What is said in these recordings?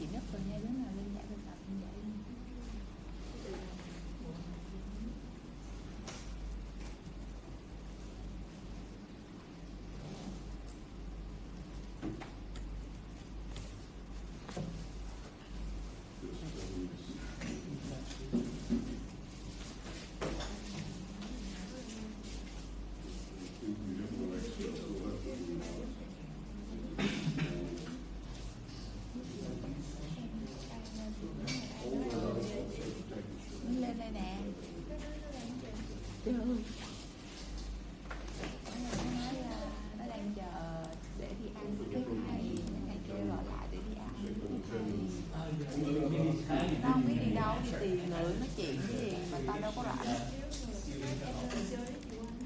chị nấp rồi nha, đứa nào lên dạy thực tập như vậy. Lên đây nè. Nó đang chờ để đi ăn với thầy kêu gọi lại để đi ăn. Tao không biết đi đâu, đi tìm người nói chuyện cái gì mà tao đâu có rảnh.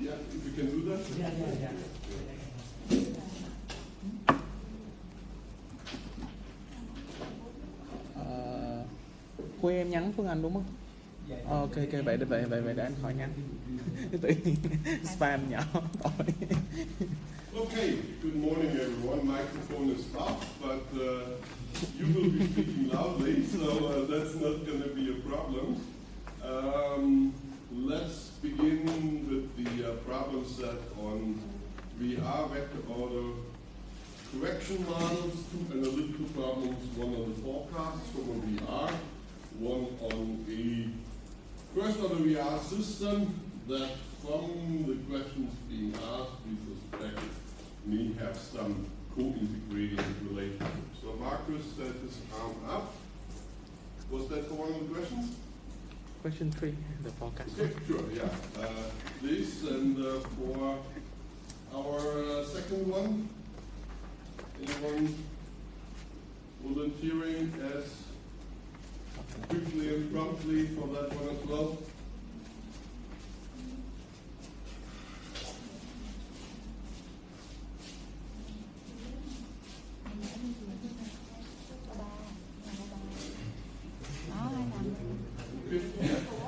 Yeah, if you can do that. Cô em nhắn Phương Anh đúng không? Ok vậy để anh khỏi nhắn. Tự nhiên spam nhỏ tội. Okay, good morning everyone. Microphone is off, but you will be speaking loudly, so that's not going to be a problem. Let's begin with the problem set on VR vector order correction models, two analytical problems, one on the forecast from a VR, one on a first order VR system that from the questions being asked, we suspect may have some co-integrating relationship. So Marcus set his arm up. Was that for one of the questions? Question 3, the forecast. Okay, sure, yeah. This and for our second one, anyone volunteering as quickly and promptly for that one as well?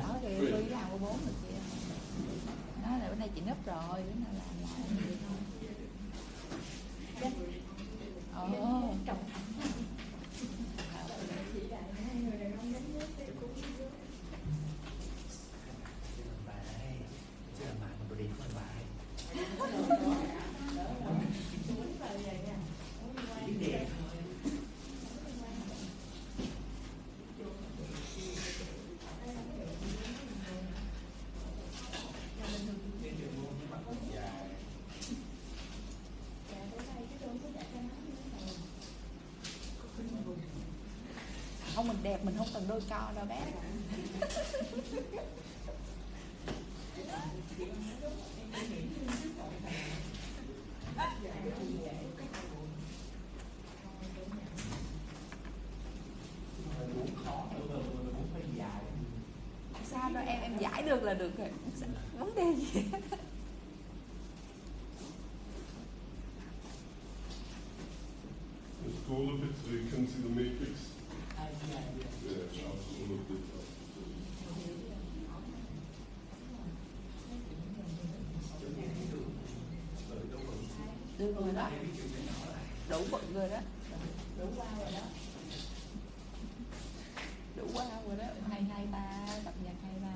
Đó thì tôi với làm của 4 được chị. Nó là bữa nay chị nấp rồi, bữa nào làm lại. Không, mình đẹp mình không cần đôi co đâu bé. Sao đâu em giải được là được rồi. Vấn đề gì? Let's go a little bit so you can see the matrix. Yeah, up a little bit. Được rồi đó. Đủ bự rồi đó. Đủ qua rồi đó. Đủ qua rồi đó. 223 cập nhật 23.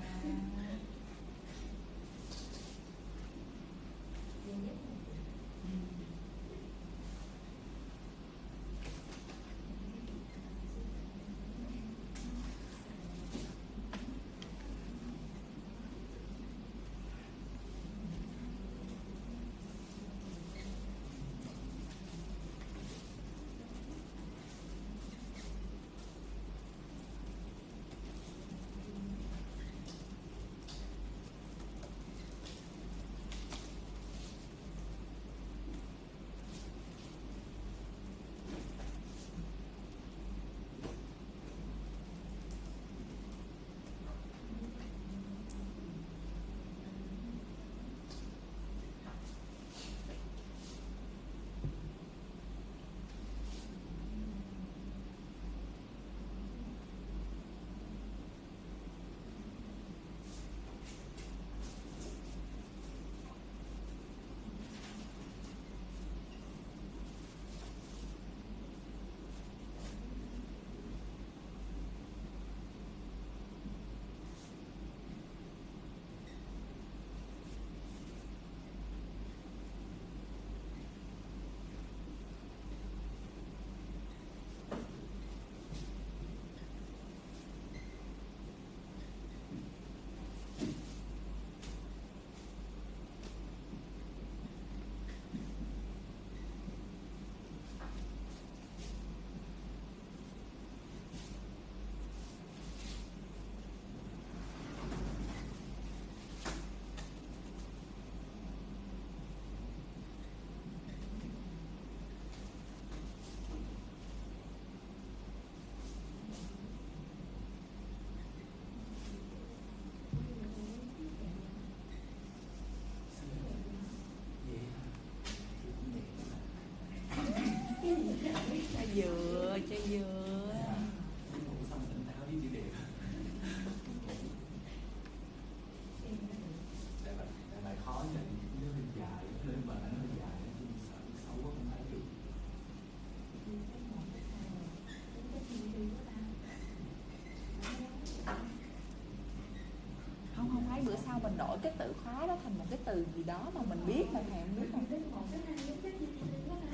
dừa, chai dừa. Xong tỉnh táo đi đẹp. Tại bài khó vậy, nó hơi dài, lên bài nó hơi dài, nhưng sợ xấu quá không thấy được. Không thấy bữa sau mình đổi cái từ khóa đó thành một cái từ gì đó mà mình biết mà thèm biết không?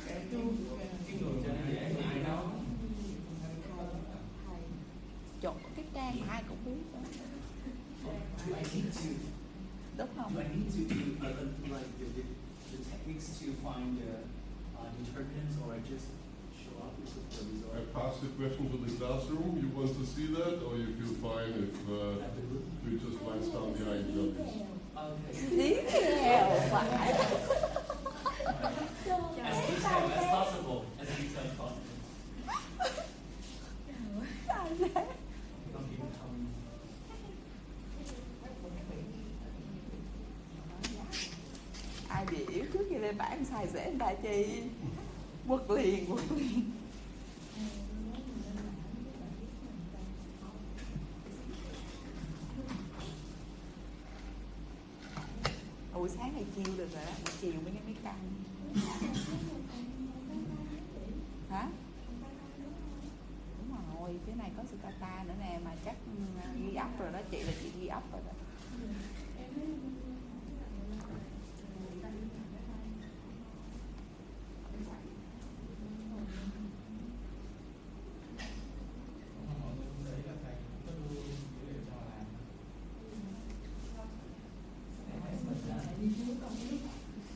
Cái người cho nó dễ ngại đó. Chọn cái trang mà ai cũng biết đó. Do I need to, Đúng không? do I need to do like the techniques to find the determinants, or I just show up with the I result? pass the question to the classroom. You want to see that, or you feel fine if At the group? we just write down the ideas? Okay. Lý theo phải. As detailed as possible. As detailed as possible. Sao thế? Don't even tell me. Ai biểu trước khi lên bảng xài dễ người ta chi? Quật liền, quật liền. Buổi sáng này chiêu được rồi đó, chiều mới nghe mấy căng. Hả? Đúng rồi, phía này có sự kata nữa nè, mà chắc ghi ốc rồi đó, chị là chị ghi ốc rồi đó.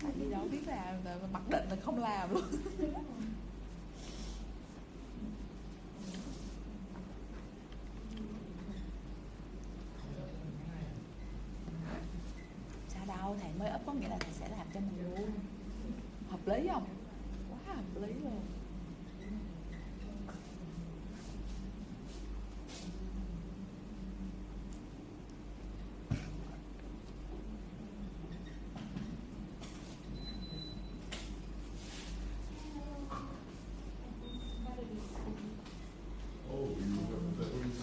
Tại vì đâu biết làm, mặc định là không làm luôn. Sao đâu, thầy mới up có nghĩa là thầy sẽ làm cho mình luôn. Hợp lý không? Quá hợp lý luôn. Oh, you have batteries.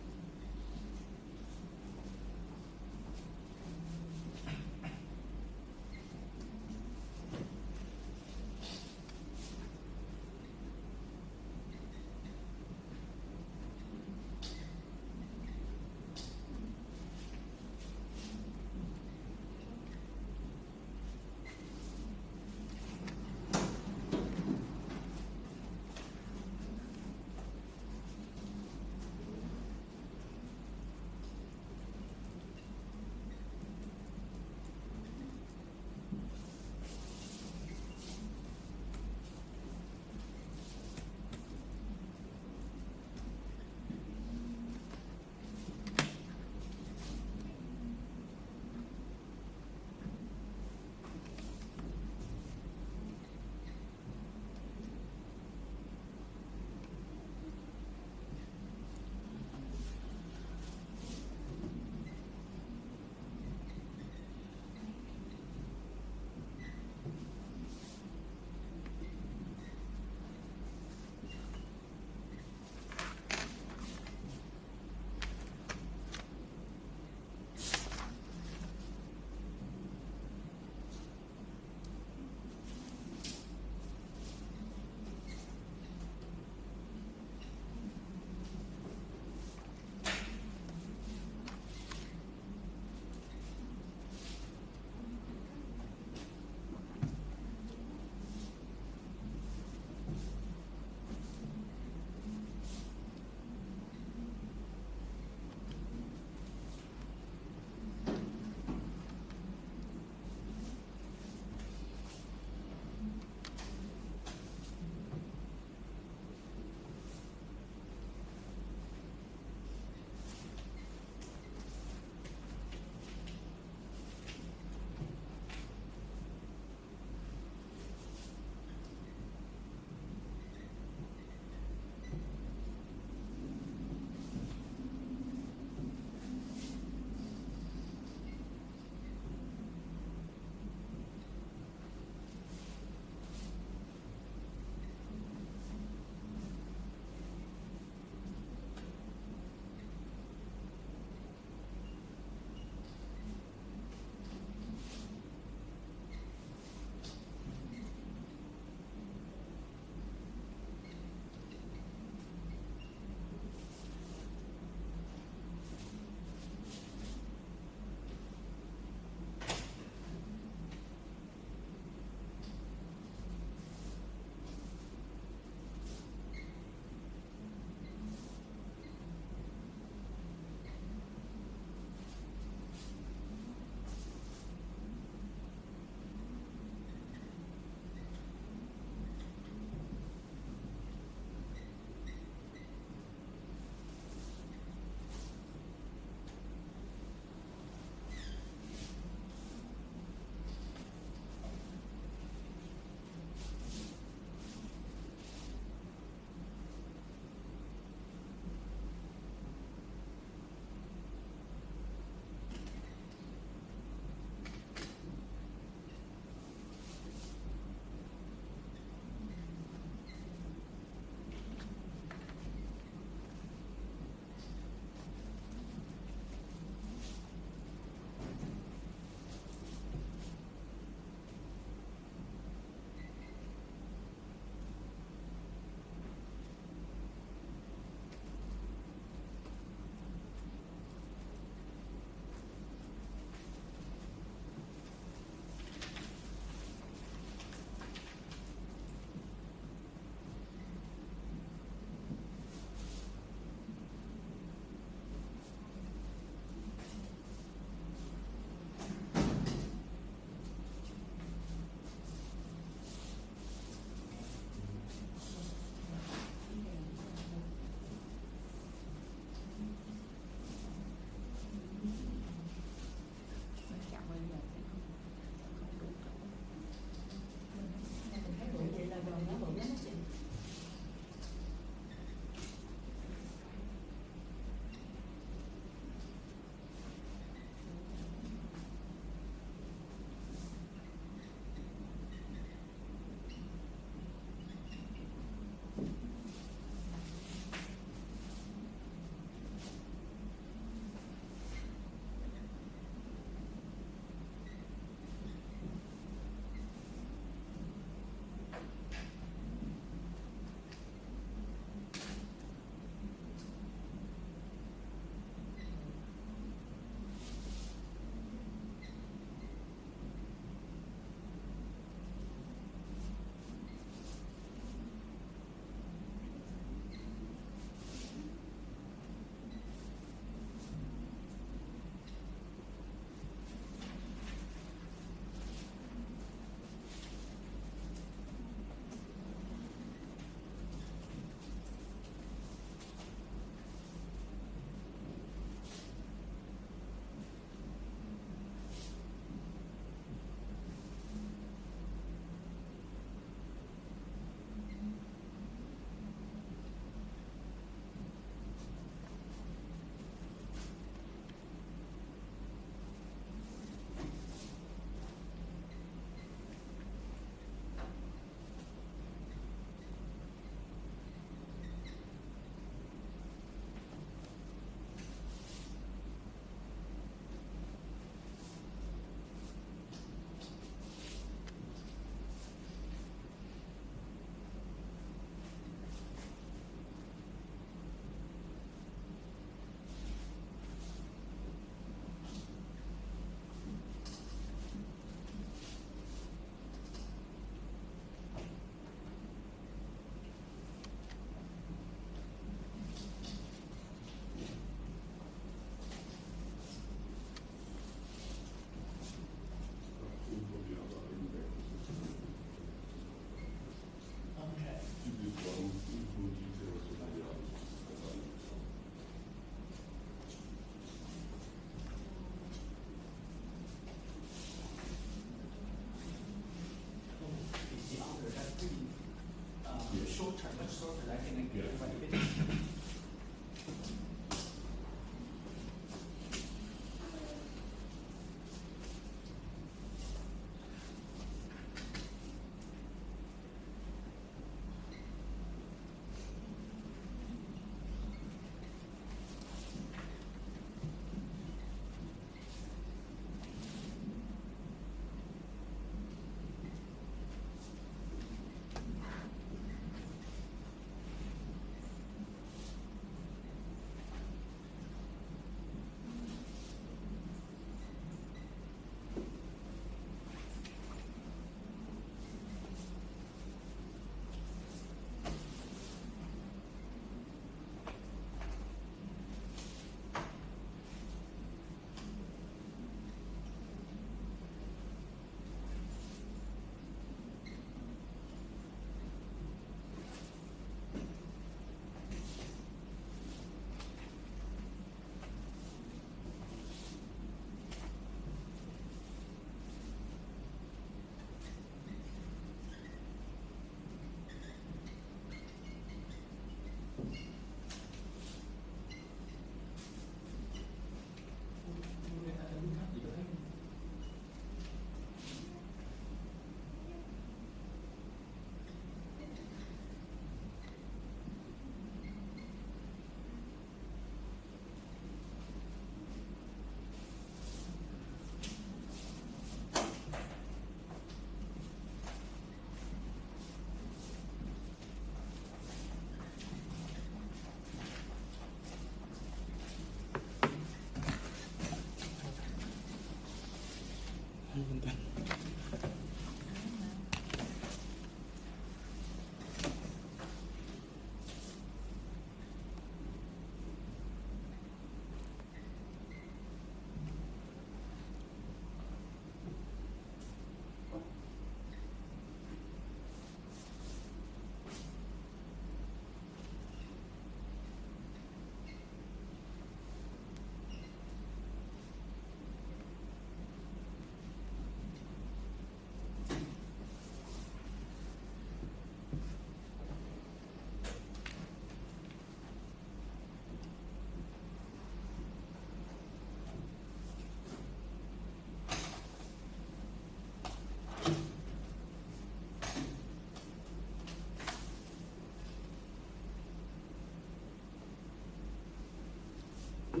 Cái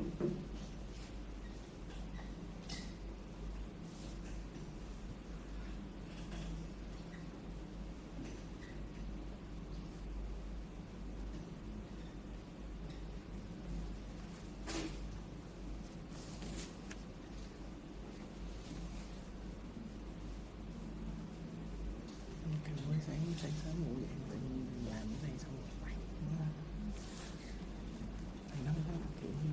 mới sáng sớm ngủ dậy tự nhiên làm cái này xong rồi quậy nữa. Thì nó kiểu như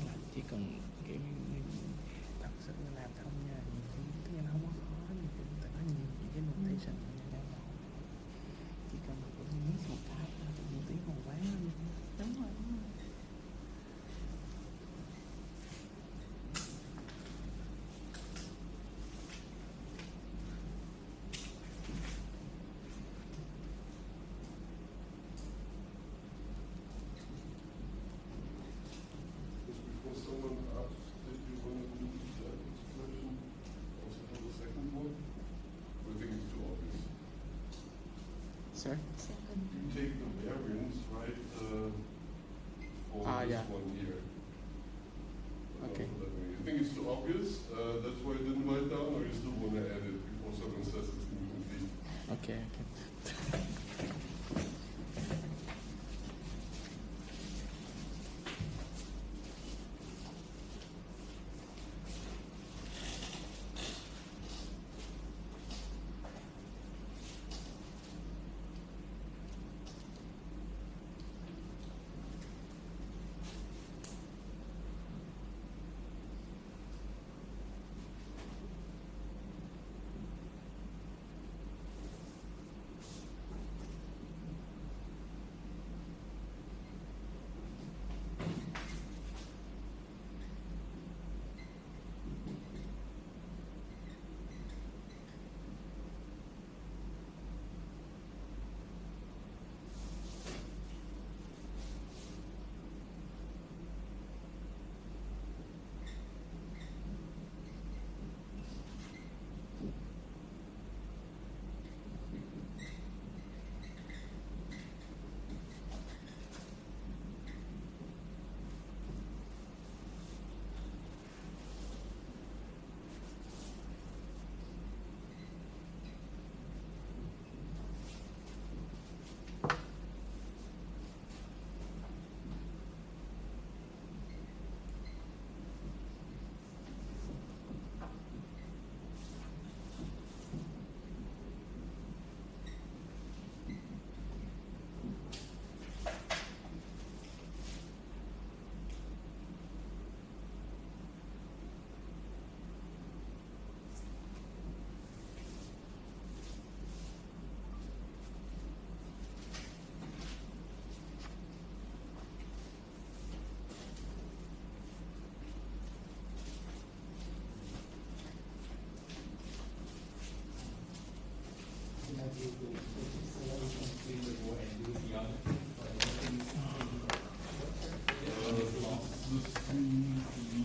là chỉ cần kiểu như thật sự làm không nha, nhiều khi tất nhiên nó không có khó, nhiều khi tại nó nhiều cái notation nha, chỉ cần một cái miss một cái là tự nhiên tiếng còn quá Đúng rồi, đúng rồi. Before someone asks, did you want to do that expression also for the second one? Or I think it's too obvious. Sir? Second. You take the variance, right, for this Yeah. one here. Okay. You think it's too obvious? That's why I didn't write down, or you still want to add it before someone says it's incomplete? Okay.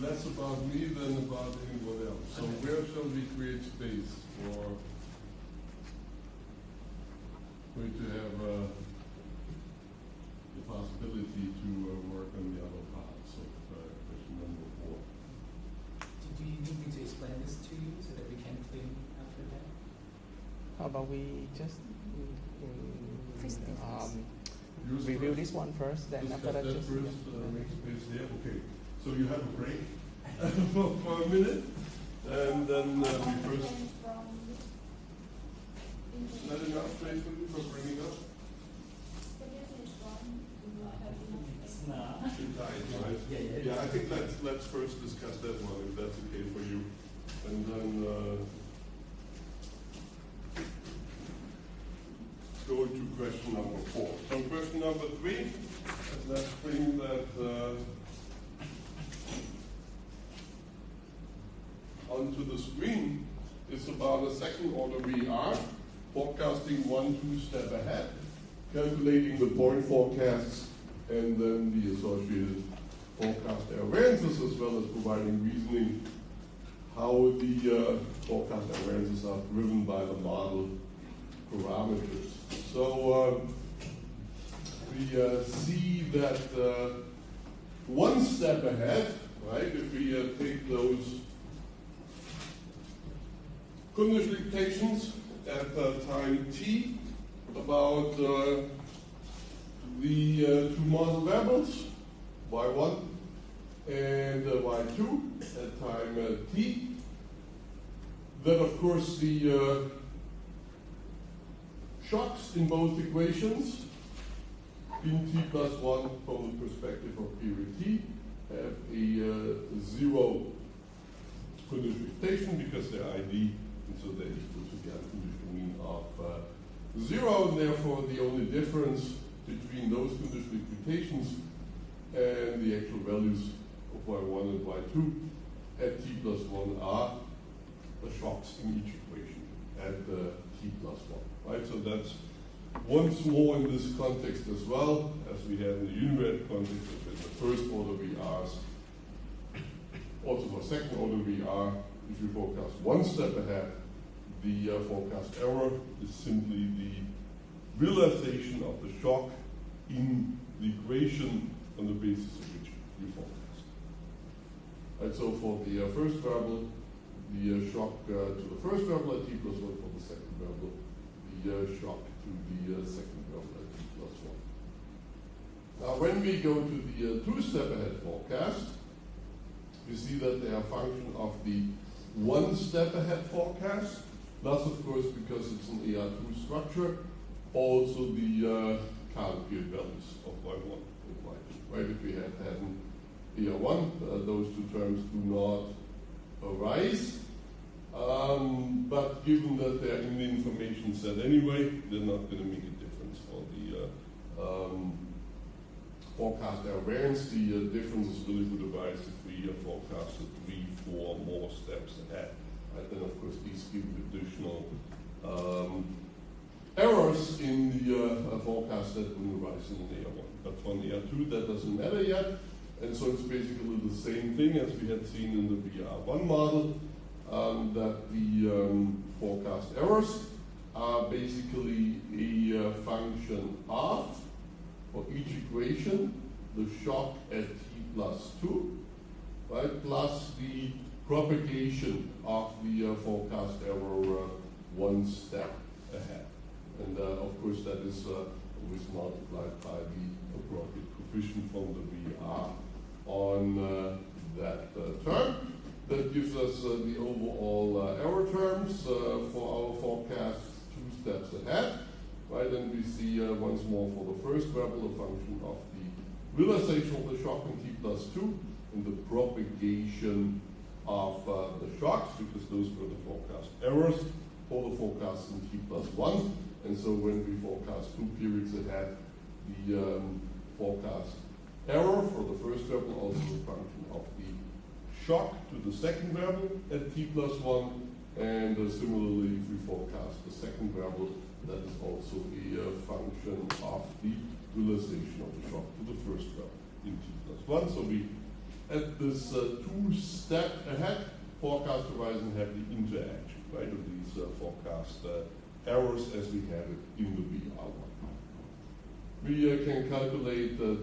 Less about me than about anyone else. So where shall we create space for you to have the possibility to work on the other parts of question number 4? Do you need me to explain this to you so that we can clean after that? How about we just review this one first, then after that just first, make space there. Okay. So you have a break for a minute, and then we first. Not enough space for you for bringing up? It's not. Too tight, right? Yeah. Yeah, I think let's first discuss that one, if that's okay for you. And then go to question number 4. So question number 3, let's bring that onto the screen. It's about a second order VR, forecasting 1-2 step ahead, calculating the point forecasts, and then the associated forecast error variances, as well as providing reasoning how the forecast error variances are driven by the model parameters. So we see that one step ahead, right? If we take those conditionalizations at time t about the two model variables, y1 and y2 at time t, then of course the shocks in both equations in t plus 1 from the perspective of period t have a zero conditionalization because they're ID, and so they're equal to the unconditional mean of 0, and therefore the only difference between those conditionalizations and the actual values of y1 and y2 at t plus 1 are the shocks in each equation at t plus 1. Right? So that's once more in this context as well, as we had in the univariate context, in the first order VRs. Also for second order VR, if you forecast one step ahead, the forecast error is simply the realization of the shock in the equation on the basis of which you forecast. Right, so for the first variable, the shock to the first variable at t plus 1, for the second variable, the shock to the second variable at t plus 1. Now when we go to the two-step ahead forecast, you see that they are a function of the one-step ahead forecast, plus of course, because it's an AR2 structure, also the current period values of y1 and y2. Right? If we had an AR1, those two terms do not arise. But given that they're in the information set anyway, they're not going to make a difference for the forecast error variance. The difference is really would arise if we forecasted 3, 4 more steps ahead. Right? Then, of course, these give additional errors in the forecast that will arise in an AR1. But for an AR2, that doesn't matter yet. And so it's basically the same thing as we had seen in the VR1 model, that the forecast errors are basically a function of, for each equation, the shock at t plus 2, right, plus the propagation of the forecast error one step ahead. And of course that is always multiplied by the appropriate coefficient from the VR on that term. That gives us the overall error terms for our forecast 2 steps ahead. Right, and we see once more for the first variable a function of the realization of the shock in t plus 2 and the propagation of the shocks, because those were the forecast errors for the forecast in t plus 1. And so when we forecast 2 periods ahead, the forecast error for the first variable also a function of the shock to the second variable at t plus 1. And similarly, if we forecast the second variable, that is also a function of the realization of the shock to the first variable in t plus 1. So we, at this 2-step ahead forecast horizon, have the interaction, right, of these forecast errors as we have it in the VR1. We can calculate the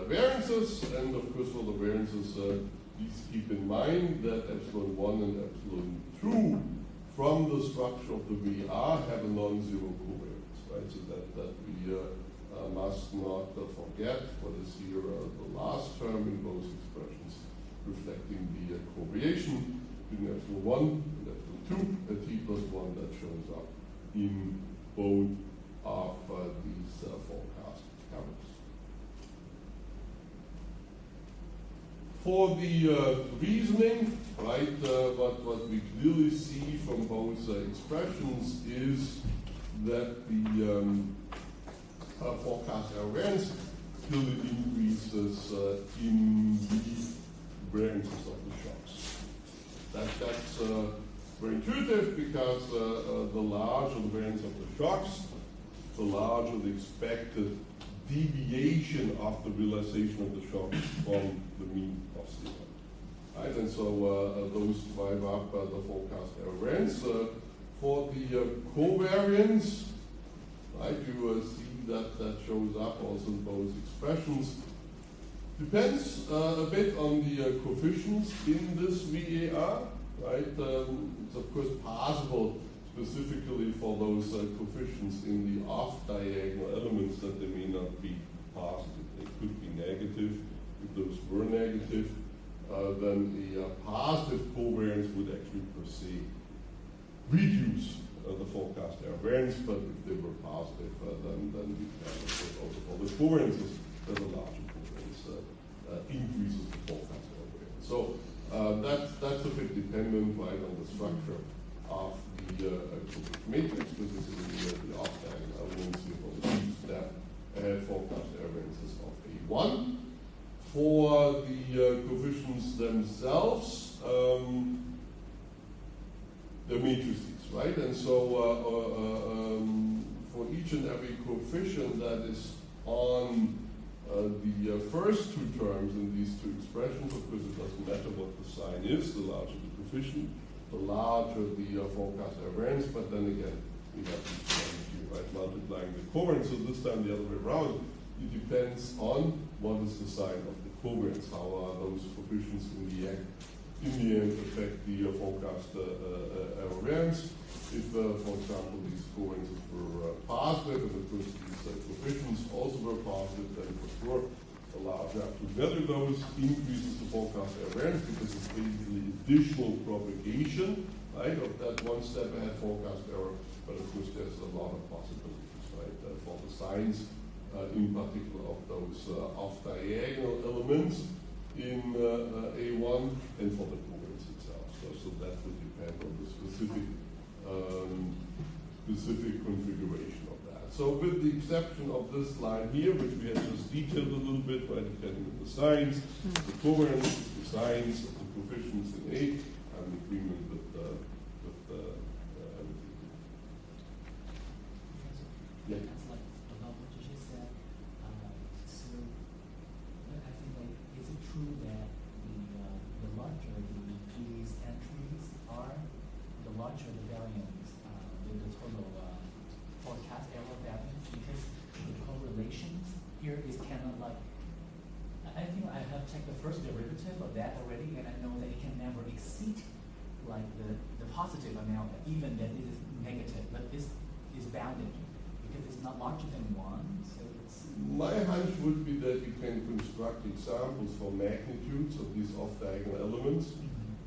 variances, and of course for the variances, please keep in mind that epsilon 1 and epsilon 2 from the structure of the VR have a non-zero covariance, right? So that we must not forget what is here the last term in both expressions, reflecting the covariation between epsilon 1 and epsilon 2 at t plus 1 that shows up in both of these forecast errors. For the reasoning, right, what we clearly see from both expressions is that the forecast error variance clearly increases in the variances of the shocks. That's very intuitive because the larger the variance of the shocks, the larger the expected deviation of the realization of the shock from the mean of 0. Right? And so those drive up the forecast error variance. For the covariance, right, you see that shows up also in both expressions. Depends a bit on the coefficients in this VAR, right? It's of course possible, specifically for those coefficients in the off-diagonal elements, that they may not be positive. They could be negative. If those were negative, then the positive covariance would actually per se reduce the forecast error variance, but if they were positive, then we can also for the covariances, that a larger covariance increases the forecast error variance. So that's a bit dependent, right, on the structure of the coefficient matrix, specifically the off-diagonal elements here for the two-step forecast error variances of A1. For the coefficients themselves, they're matrices, right? And so for each and every coefficient that is on the first two terms in these two expressions, of course it doesn't matter what the sign is, the larger the coefficient, the larger the forecast error variance, but then again, we have these terms here, right, multiplying the covariance. So this time the other way around, it depends on what is the sign of the covariance, how are those coefficients in the end affect the forecast error variance. If, for example, these covariances were positive, and of course these coefficients also were positive, then for sure a large absolute value of those increases the forecast error variance, because it's basically additional propagation, right, of that one step ahead forecast error. But of course there's a lot of possibilities, right, for the signs, in particular of those off-diagonal elements in A1 and for the covariance itself. So that would depend on the specific configuration of that. So with the exception of this line here, which we have just detailed a little bit, right, depending on the signs, the covariance, the signs, the coefficients in A, I'm in agreement with yeah. That's like about what you just said. So I think, like, is it true that the larger these entries are, the larger the variance, the total forecast error variance, because the correlations here is kind of like, I think I have checked the first derivative of that already, and I know that it can never exceed like the positive amount, even that it is negative, but this is bounded because it's not larger than 1, so it's... My hunch would be that you can construct examples for magnitudes of these off-diagonal elements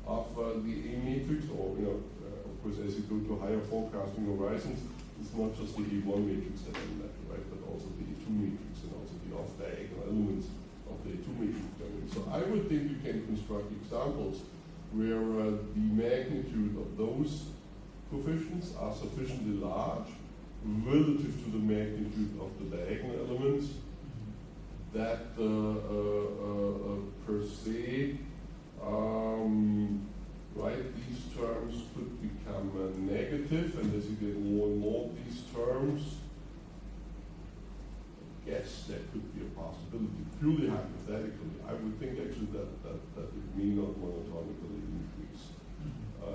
of the A matrix, or, you know, of course, as you go to higher forecasting horizons, it's not just the A1 matrix that doesn't matter, right, but also the A2 matrix and also the off-diagonal elements of the A2 matrix. So I would think you can construct examples where the magnitude of those coefficients are sufficiently large relative to the magnitude of the diagonal elements that per se, right, these terms could become negative, and as you get more and more of these terms, I guess there could be a possibility, purely hypothetically. I would think actually that it may not monotonically increase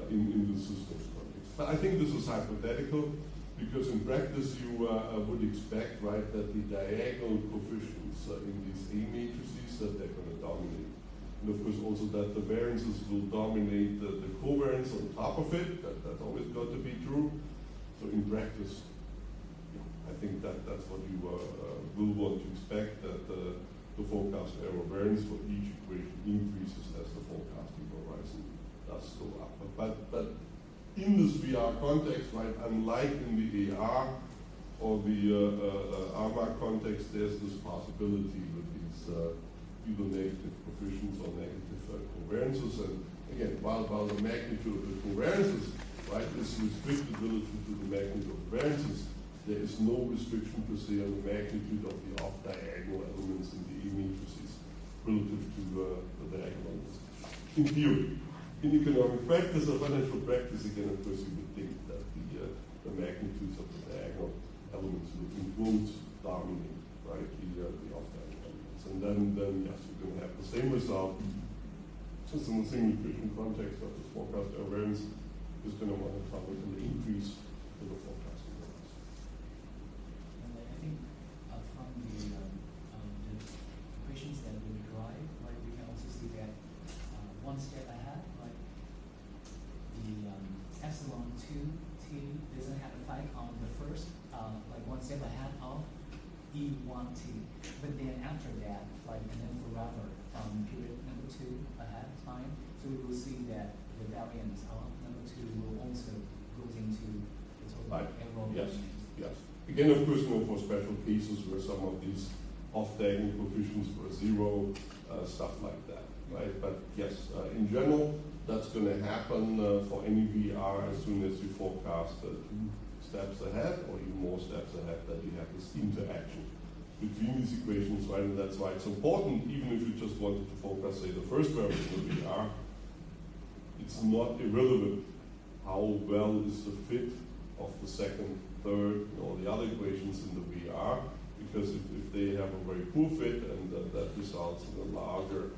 in the system's context. But I think this is hypothetical, because in practice you would expect, right, that the diagonal coefficients in these A matrices, that they're going to dominate. And of course also that the variances will dominate the covariance on top of it. That's always got to be true. So in practice, I think that's what you will want to expect, that the forecast error variance for each equation increases as the forecasting horizon does go up. But in this VR context, right, unlike in the AR or the RMAC context, there's this possibility with these either negative coefficients or negative covariances. And again, while the magnitude of the covariances, right, is restricted relative to the magnitude of variances, there is no restriction per se on the magnitude of the off-diagonal elements in the E matrices relative to the diagonal elements. In theory. In economic practice or financial practice, again, of course, you would think that the magnitudes of the diagonal elements would in quotes dominate, right, the off-diagonal elements. And then yes, you're going to have the same result, just in the same equation context, but the forecast error variance is going to want to monotonically increase with the forecasting variance. And I think from the equations that we derive one step ahead, like the epsilon 2t doesn't have a fight on the first, like one step ahead of E1t. But then after that, like and then forever from period number 2 ahead time, so we will see that the variance of number 2 will also goes into the total Right. error. Yes. Yes. Again, of course, no for special cases where some of these off-tagging coefficients were 0, stuff like that, right? But yes, in general, that's going to happen for any VR as soon as you forecast 2 steps ahead or even more steps ahead, that you have this interaction between these equations, right? And that's why it's important, even if you just wanted to focus, say, the first variable in the VR, it's not irrelevant how well is the fit of the second, third, and all the other equations in the VR, because if they have a very poor fit and that results in a larger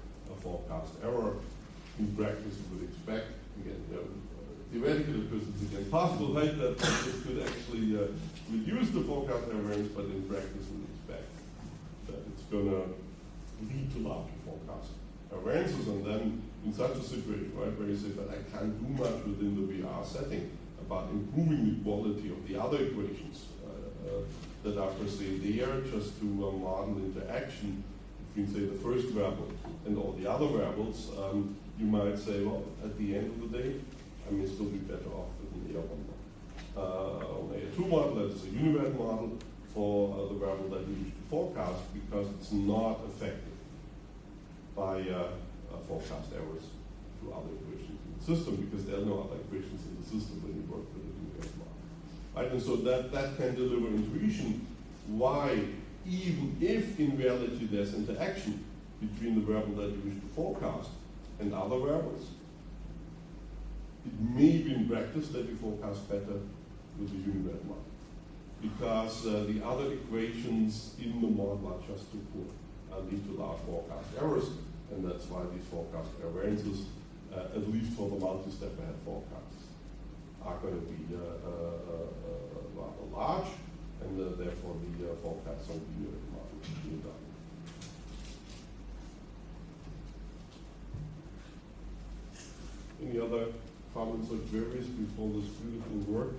forecast error, in practice you would expect, again, theoretically, because it's again possible, right, that this could actually reduce the forecast error variance, but in practice we would expect that it's going to lead to larger forecast error variances, and then in such a situation, right, where you say, but I can't do much within the VR setting about improving the quality of the other equations that are per se there, just to model interaction between, say, the first variable and all the other variables, you might say, well, at the end of the day, I may still be better off with an AR1 model. On AR2 model, that is a univariate model for the variable that you wish to forecast, because it's not affected by forecast errors to other equations in the system, because there are no other equations in the system when you work with a univariate model. Right? And so that can deliver intuition why, even if in reality there's interaction between the variable that you wish to forecast and other variables, it may be in practice that you forecast better with the univariate model, because the other equations in the model are just too poor, lead to large forecast errors, and that's why these forecast error variances, at least for the multi-step ahead forecasts, are going to be rather large, and therefore the forecasts on the univariate model will be done. Any other comments or queries before this beautiful work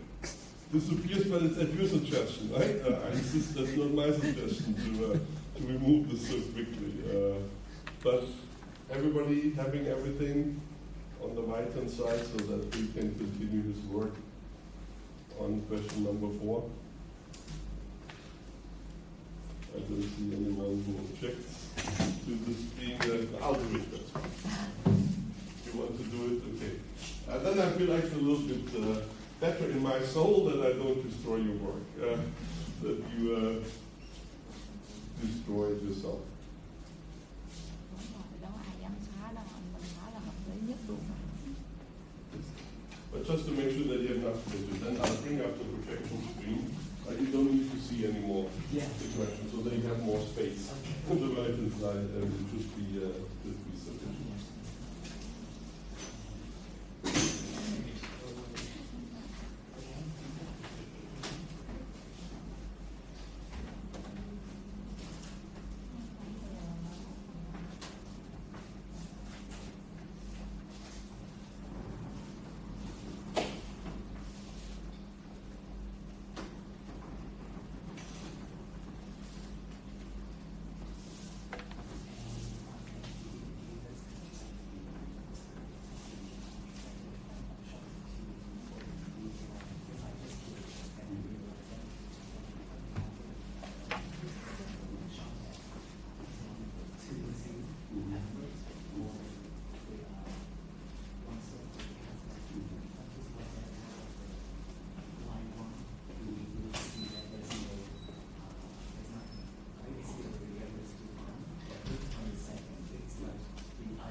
disappears? But it's at your suggestion, right? That's not my suggestion to remove this so quickly. But everybody having everything on the right-hand side so that we can continue this work on question number 4. I don't see anyone who objects to this being I'll do it. That's fine. If you want to do it, okay. Then I feel actually a little bit better in my soul that I don't destroy your work, that you destroy it yourself. But just to make sure that you have enough space, then I'll bring up the projection screen. You don't need to see any more the question, so that you have more space on the right-hand side, and it should be sufficient.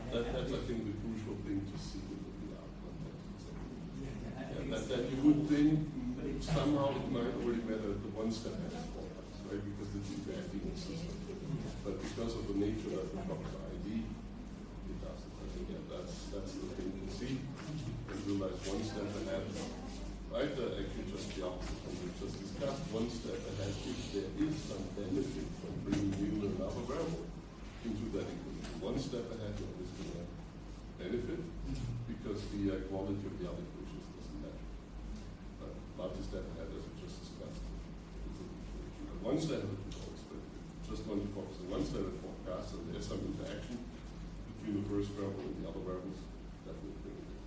That's, I think, the crucial thing to see in the VR context. That you would think somehow it might already matter the one step ahead forecast, right? Because it's interacting in the system. But because of the nature of the proper ID, it doesn't. I think that's the thing to see and realize one step ahead. Right? Actually, just the opposite. And we just discussed one step ahead if there is some benefit from bringing in another variable into that equation. One step ahead is going to benefit, quality of the other equations doesn't matter. But multi-step ahead, as we just discussed, is an equation. And one standard goals, but just want to focus on one standard forecast, and there's some interaction between the first variable and the other variables that will bring it in.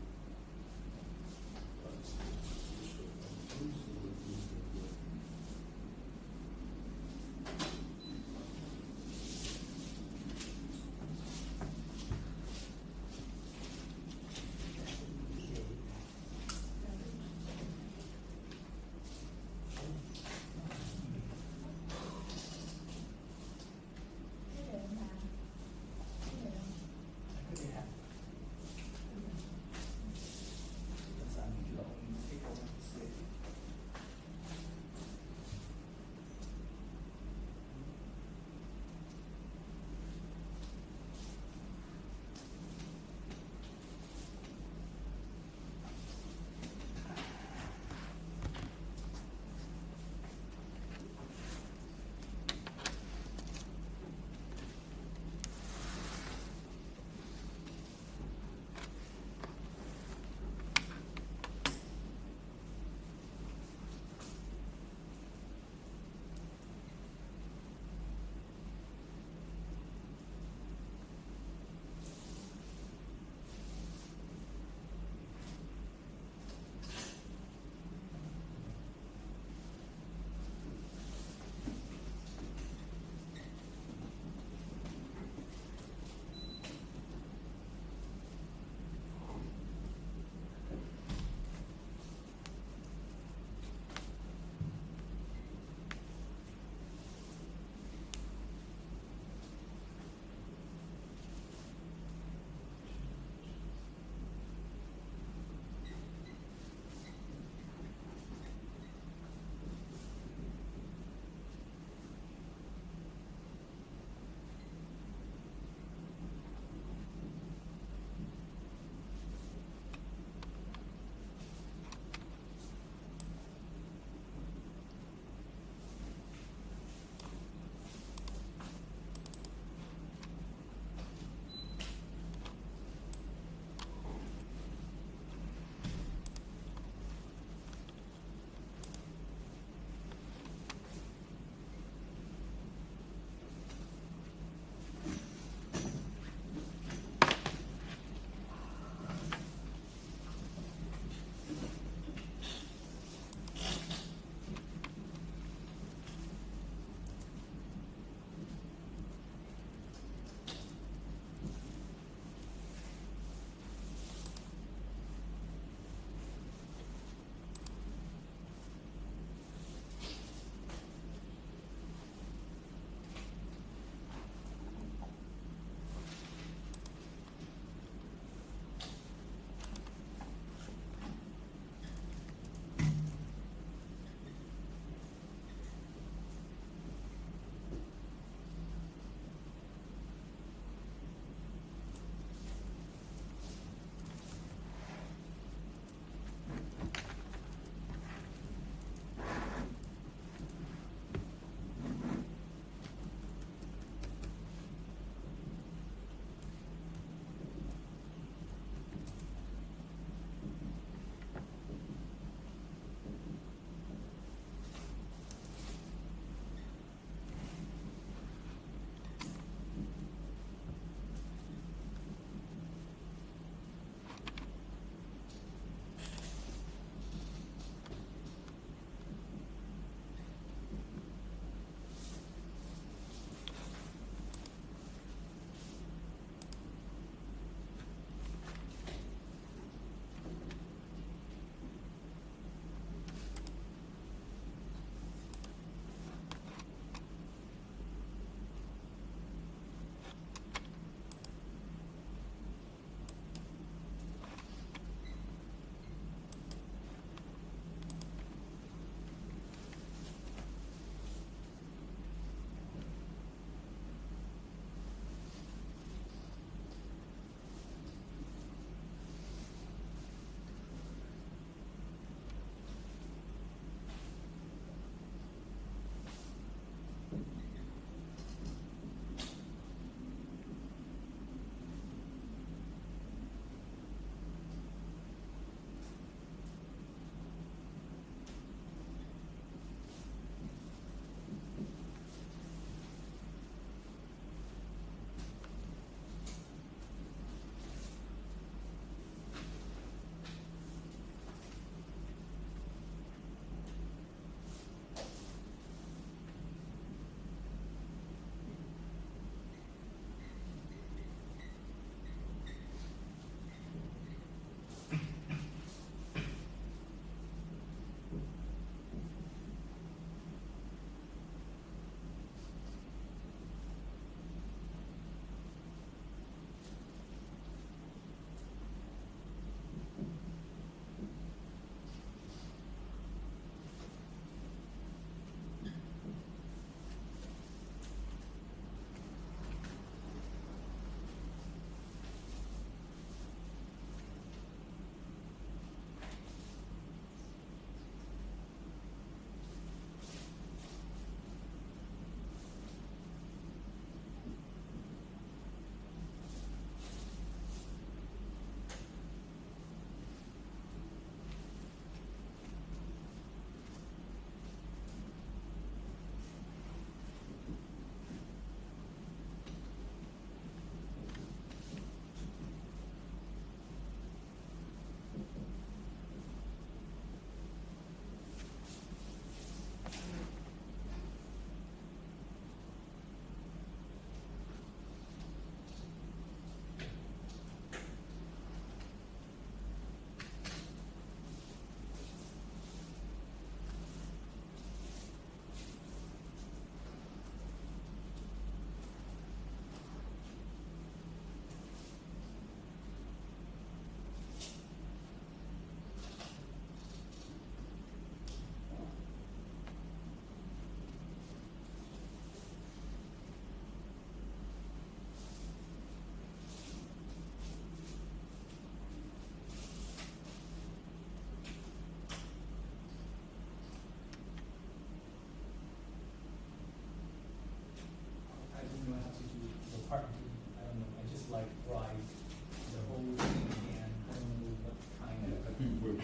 That's unusual. You take over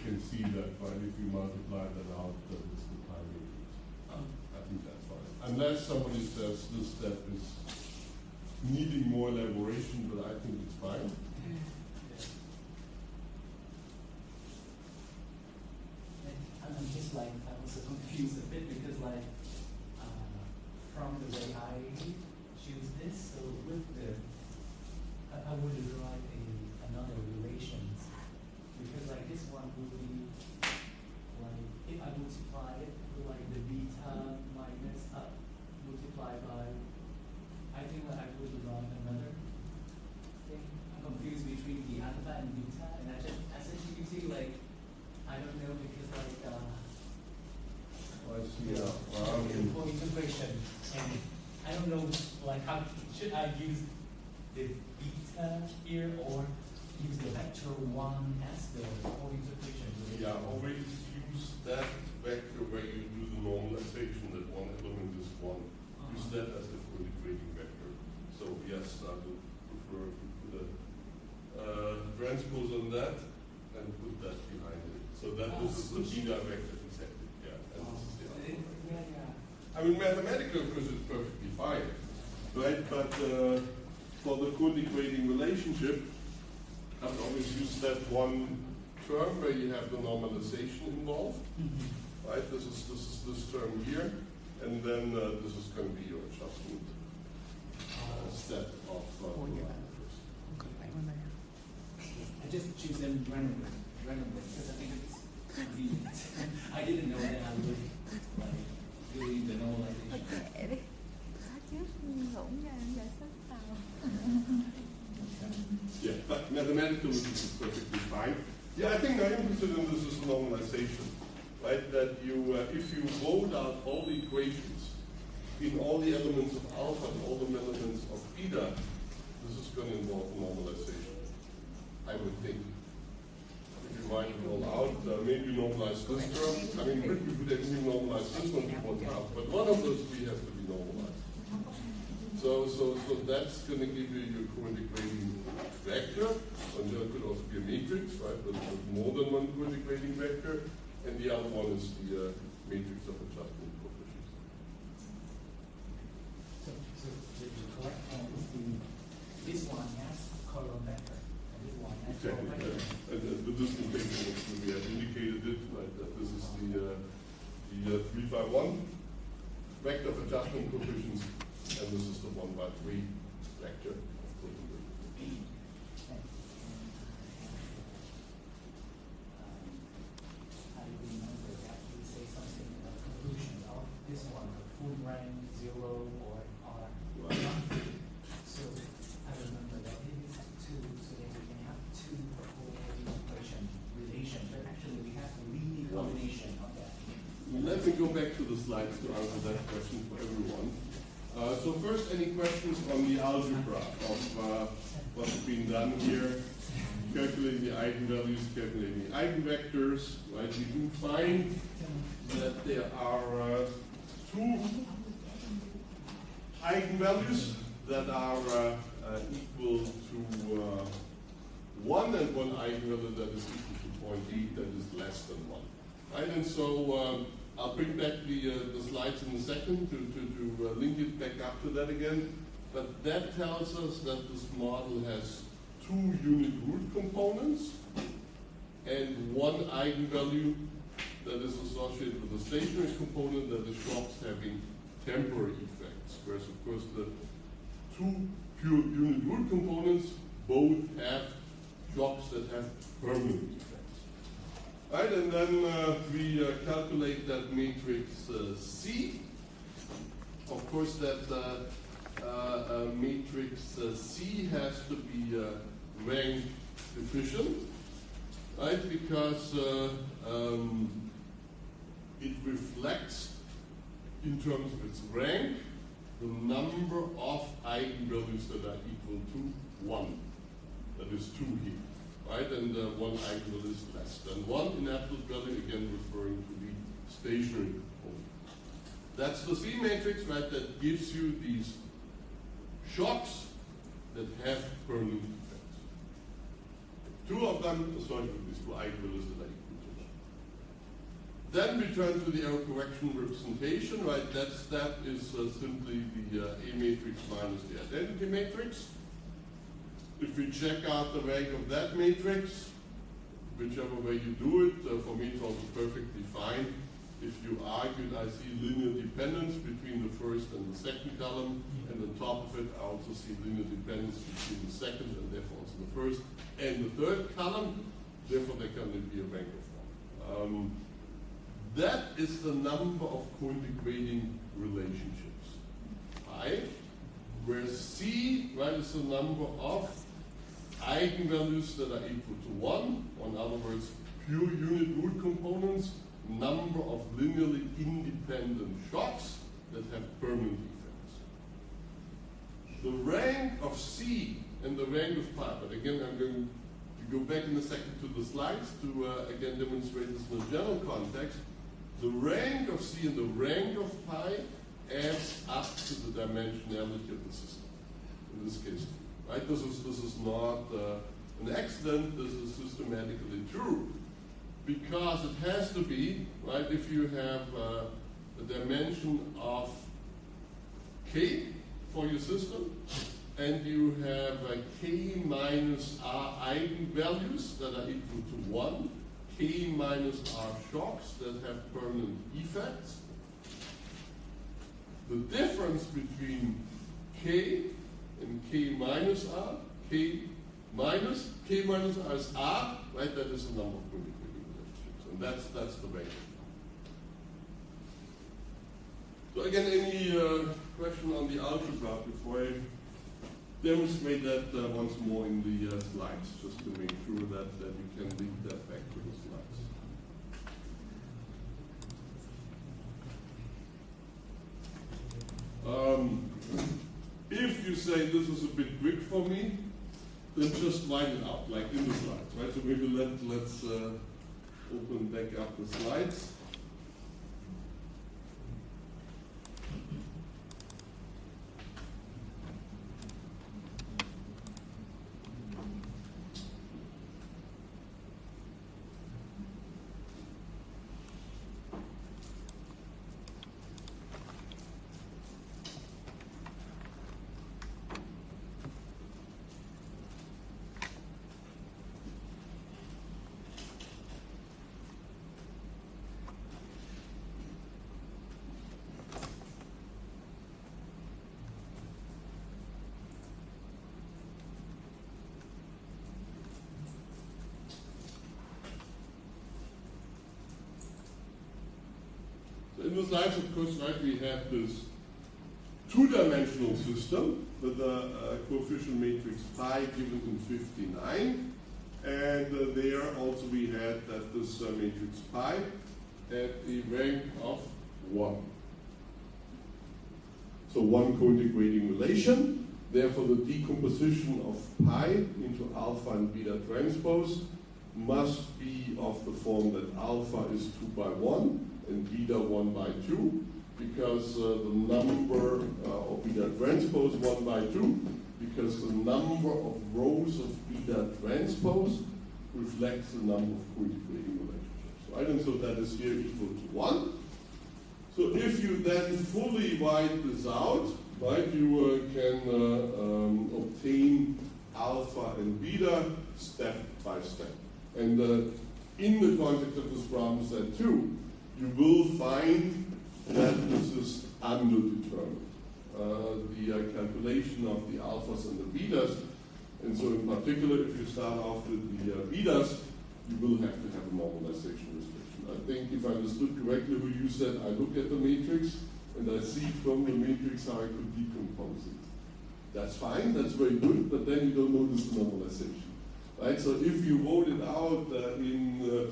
can see that, right, if you multiply that out, that is the pi matrix. I think that's fine. Unless somebody says this step is needing more elaboration, but I think it's fine. I'm just like, I'm also confused a bit because like, from the way I choose this, so with the, I would derive another relations, because like this one would be, like, if I multiply it with like the beta minus multiplied by, I think that I would derive another thing. I'm confused between the alpha and beta, and I just, as a GPT, like, I don't know because like, I see, for integration, and I don't know, like, how should I use the beta here or use the vector 1 as the for integration? yeah, always use that vector where you do the normalization, that one element is one. Use that as the integrating vector. So yes, I would prefer if you put a transpose on that and put that behind it. So that this is the beta vector exactly. Yeah, and this is the alpha vector. I mean, mathematically, of course, it's perfectly fine, right? But for the co-integrating relationship, I would always use that one term where you have the normalization involved, right? This is this term here, and then this is going to be your adjustment set of parameters. I just choose them randomly because I think it's convenient. I didn't know that I would like doing the normalization. Kệ đi. Có chứ, ngủ nha, giờ sắp tàu. Yeah, but mathematically this is perfectly fine. Yeah, I think I'm interested in this is normalization, right? That you, if you vote out all the equations in all the elements of alpha and all the elements of beta, this is going to involve normalization, I would think. If you might roll out, maybe normalize this term. I mean, we could actually normalize this one to 1/2, but one of those three has to be normalized. So that's going to give you your co-integrating vector, and there could also be a matrix, right, with more than one co-integrating vector, and the other one is the matrix of adjustment coefficients. So the correct one is this one has column vector, and this one has row Exactly. vector. And the distribution, we have indicated it, right, that this is the 3 by 1 vector of adjustment coefficients, and this is the 1 by 3 vector of co-integrating. I remember that you say something about conclusion of this one, the full rank 0 or R. Right. So I remember that it is 2, so then we can have 2 equation relation, but actually we have a linear combination of that. Let me go back to the slides to answer that question for everyone. So first, any questions on the algebra of what's been done here? Calculating the eigenvalues, calculating the eigenvectors, right? We do find that there are 2 eigenvalues that are equal to 1 and 1 eigenvalue that is equal to 0.8 that is less than 1. Right? And so I'll bring back the slides in a second to link it back up to that again. But that tells us that this model has 2 unit root components and 1 eigenvalue that is associated with a stationary component that is shocks having temporary effects. Whereas, of course, the 2 pure unit root components both have shocks that have permanent effects. Right, and then we calculate that matrix C. Of course, that matrix C has to be rank efficient, right? Because it reflects, in terms of its rank, the number of eigenvalues that are equal to 1. That is 2 here. Right, and 1 eigenvalue is less than 1 in absolute value, again referring to the stationary component. That's the C matrix, right, that gives you these shocks that have permanent effects. 2 of them associated with these 2 eigenvalues that are equal to Then we turn to the error correction representation, right? That step is simply the A matrix minus the identity matrix. If we check out the rank of that matrix, whichever way you do it, for me it's also perfectly fine. If you argued, I see linear dependence between the first and the second column, and on top of it, I also see linear dependence between the second and therefore also the first and the third column. Therefore, there can only be a rank of 1. That is the number of cointegrating relationships, I, where C, right, is the number of eigenvalues that are equal to 1, or in other words, pure unit root components, number of linearly independent shocks that have permanent effects. The rank of C and the rank of pi, but again, I'm going to go back in a second to the slides to again demonstrate this in a general context. The rank of C and the rank of pi adds up to the dimensionality of the system. In this case, right? This is not an accident. This is systematically true, because it has to be, right? If you have a dimension of k for your system, and you have k minus r eigenvalues that are equal to 1, k minus r shocks that have permanent effects. The difference between k and k minus r, k minus r is r, right? That is the number of cointegrating relationships, and that's the range. So again, any question on the algebra before I demonstrate that once more in the slides, just to make sure that you can link that back to the slides. If you say this is a bit quick for me, then just write it out, like in the slides, right? So maybe let's open back up the slides. In the slides, of course, right, we have this two-dimensional system with a coefficient matrix pi given in 59. And there also we had that this matrix pi had a rank of 1. So one cointegrating relation. Therefore, the decomposition of pi into alpha and beta transpose must be of the form that alpha is 2 by 1 and beta 1 by 2, because the number of beta transpose 1 by 2, because the number of rows of beta transpose reflects the number of cointegrating relationships, right? And so that is here equal to 1. So if you then fully write this out, right, you can obtain alpha and beta step by step. And in the context of this problem set 2, you will find that this is underdetermined. The calculation of the alphas and the betas, and so in particular, if you start off with the betas, you will have to have a normalization restriction. I think if I understood correctly who you said, I look at the matrix and I see from the matrix how I could decompose it. That's fine, that's very good, but then you don't notice the normalization. Right? So if you wrote it out in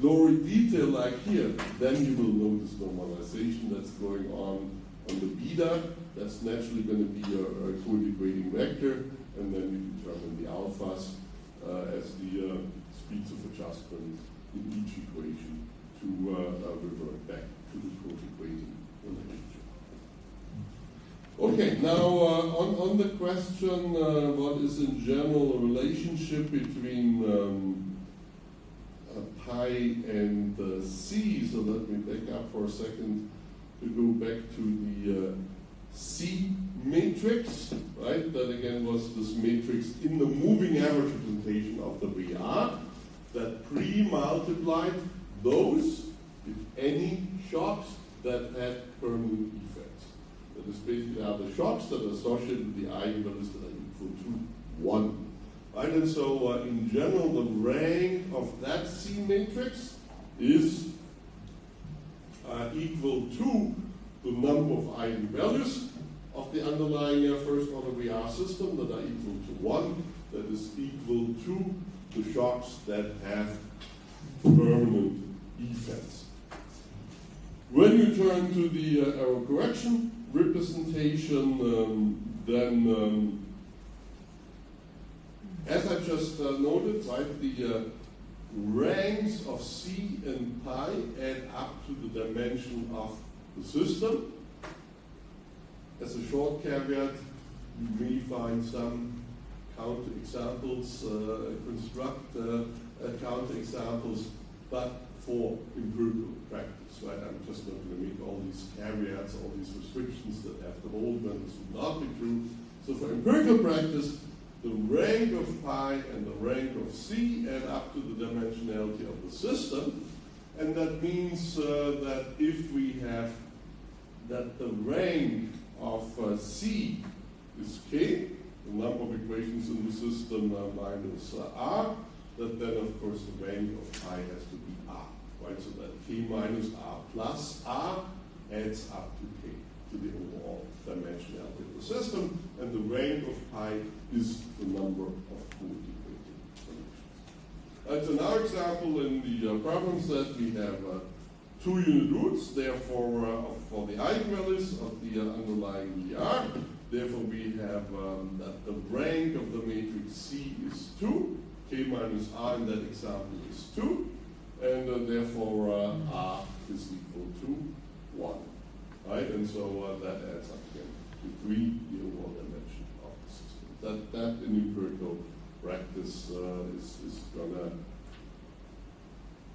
glory detail like here, then you will notice normalization that's going on the beta. That's naturally going to be a cointegrating vector, and then we determine the alphas as the speeds of adjustment in each equation to revert back to the cointegrating relationship. Okay, now on the question, what is in general a relationship between pi and C. So let me back up for a second to go back to the C matrix, right? That again was this matrix in the moving average representation of the VR that pre-multiplied those, if any, shocks that had permanent effects. That is basically are the shocks that are associated with the eigenvalues that are equal to 1. Right, and so in general, the rank of that C matrix is equal to the number of eigenvalues of the underlying first order VR system that are equal to 1, that is equal to the shocks that have permanent effects. When you turn to the error correction representation, then as I just noted, right, the ranks of C and pi add up to the dimension of the system. As a short caveat, you may find some counterexamples, construct counterexamples, but for empirical practice, right? I'm just not going to make all these caveats, all these restrictions that have to hold when this would not be true. So for empirical practice, the rank of pi and the rank of C add up to the dimensionality of the system, and that means that if we have that the rank of C is k, the number of equations in the system minus r, that then of course the rank of pi has to be r, right? So that k minus r plus r adds up to k, to the overall dimensionality of the system, and the rank of pi is the number of co-integrating solutions. So now example in the problem set we have 2 unit roots, therefore for the eigenvalues of the underlying VR, therefore we have that the rank of the matrix C is 2, k minus r in that example is 2, and therefore r is equal to 1. Right, and so that adds up again to 3, the overall dimension of the system. That in empirical practice is gonna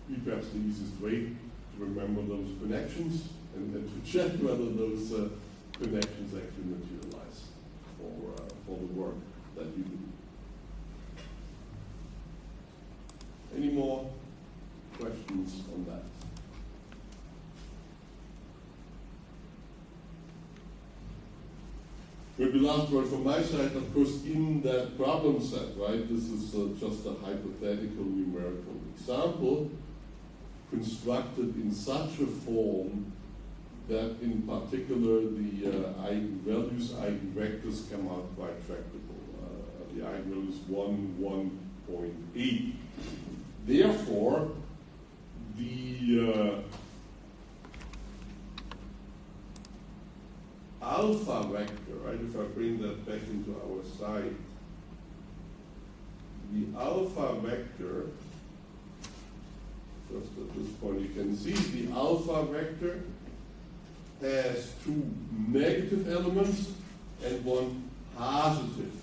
be perhaps the easiest way to remember those connections and to check whether those connections actually materialize for the work that you do. Any more questions on that? Maybe last word from my side, of course, in that problem set, right? This is just a hypothetical numerical example constructed in such a form that in particular the eigenvalues, eigenvectors come out quite tractable. The eigenvalue is 1, 1.8. Therefore, the alpha vector, right, if I bring that back into our site, the alpha vector, just at this point you can see the alpha vector has 2 negative elements and 1 positive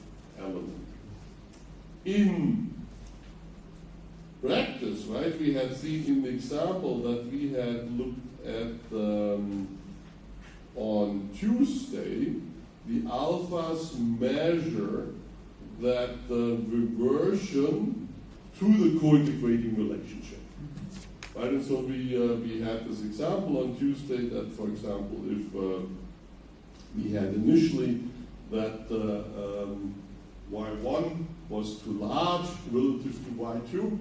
element. In practice, right, we had seen in the example that we had looked at on Tuesday, the alphas measure that reversion to the co-integrating relationship. Right, and so we had this example on Tuesday that, for example, if we had initially that y1 was too large relative to y2,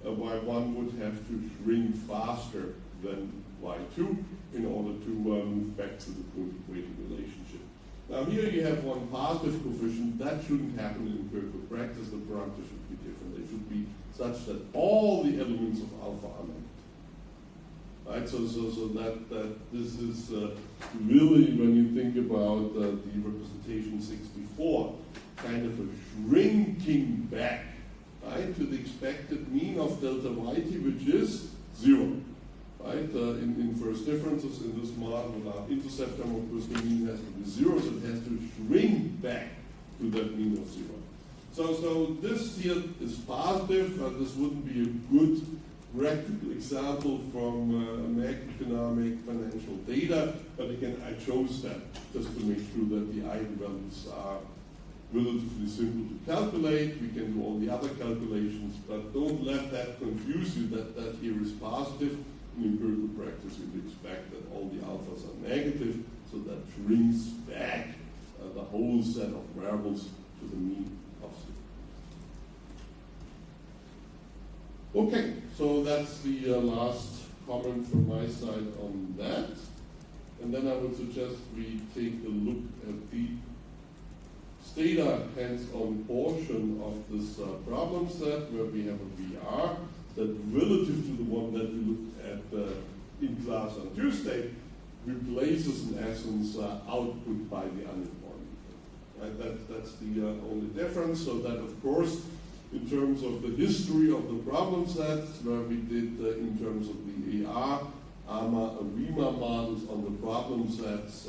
y1 would have to shrink faster than y2 in order to move back to the co-integrating relationship. Now here you have 1 positive coefficient. That shouldn't happen in empirical practice. The parameters should be different. They should be such that all the elements of alpha are met. Right? So that this is really, when you think about the representation 64, kind of a shrinking back, right, to the expected mean of delta yt, which is 0. Right? In first differences in this model, without intercept term, of course, the mean has to be 0, so it has to shrink back to that mean of 0. So this here is positive. This wouldn't be a good practical example from macroeconomic financial data, but again, I chose that just to make sure that the eigenvalues are relatively simple to calculate. We can do all the other calculations, but don't let that confuse you that here is positive. In empirical practice, you would expect that all the alphas are negative, so that brings back the whole set of variables to the mean of sigma. Okay, so that's the last comment from my side on that. And then I would suggest we take a look at the data hands-on portion of this problem set, where we have a VR that, relative to the one that we looked at in class on Tuesday, replaces in essence output by the unemployment rate. Right? That's the only difference. So that, of course, in terms of the history of the problem sets, where we did in terms of the AR, AMA, and REMA models on the problem sets,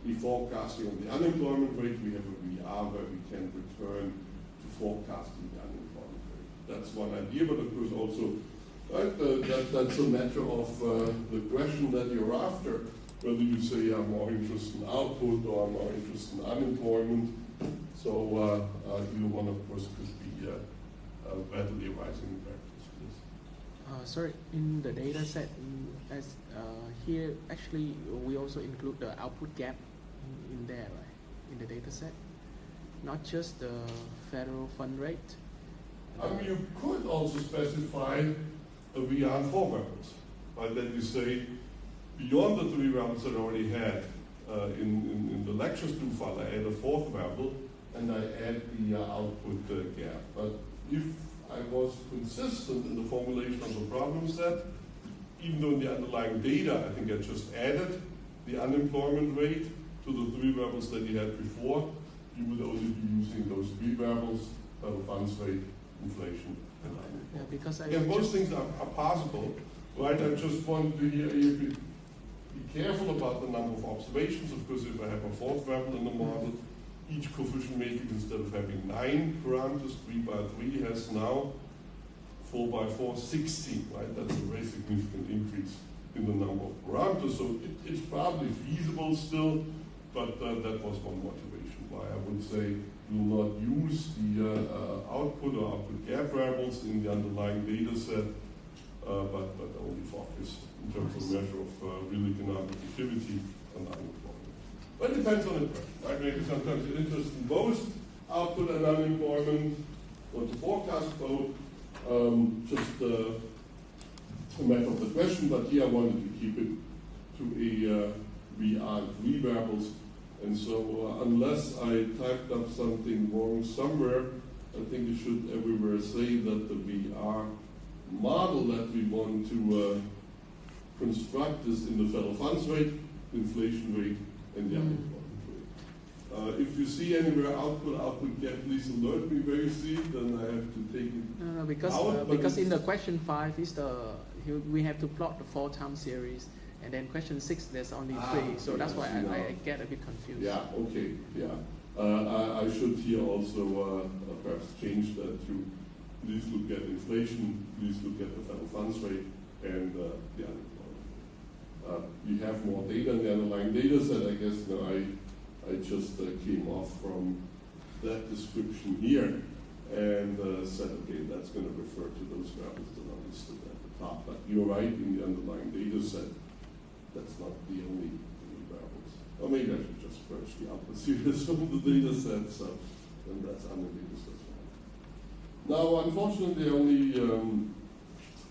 we forecasting on the unemployment rate, we have a VR where we can return to forecasting the unemployment rate. That's one idea, but of course also that's a matter of the question that you're after, whether you say I'm more interested in output or I'm more interested in unemployment. So either one, of course, could be readily arising in practice. Please. Sorry, in the data set, as here actually we also include the output gap in there, right? In the data set, not just the federal fund rate. I mean, you could also specify a VR and 4 variables, right? Then you say, beyond the 3 variables that I already had in the lectures do file, I add a 4th variable and I add the output gap. But if I was consistent in the formulation of the problem set, even though in the underlying data, I think I just added the unemployment rate to the 3 variables that you had before, you would only be using those 3 variables, federal funds rate, inflation, and unemployment. Yeah, because most things are possible, right? I just want to hear you be careful about the number of observations. Of course, if I have a 4th variable in the model, each coefficient matrix, instead of having 9 parameters, 3 by 3, has now 4 by 4, 16, right? That's a very significant increase in the number of parameters. So it's probably feasible still, but that was one motivation why I would say do not use the output or output gap variables in the underlying data set, but only focus in terms of measure of real economic activity and unemployment. But it depends on the question, right? Maybe sometimes you're interested in both output and unemployment, or to forecast both. Just a matter of the question, but here I wanted to keep it to a VR 3 variables. And so unless I typed up something wrong somewhere, I think it should everywhere say that the VR model that we want to construct is in the federal funds rate, inflation rate, and the unemployment rate. If you see anywhere output gap, please alert me where you see it, then I have to take it No, because out, because in the question 5 is we have to plot the 4 time series, and then question 6 there's only 3, so that's why I get a bit confused. Yeah, okay, yeah. I should here also perhaps change that to please look at inflation, please look at the federal funds rate, and the unemployment. You have more data in the underlying data set, I guess. Now I just came off from that description here and said, okay, that's going to refer to those variables that are listed at the top. But you're right, in the underlying data set, that's not the only 3 variables. Or maybe I should just purge the upper series from the data set, so then that's unambiguous as well. Now, unfortunately, I only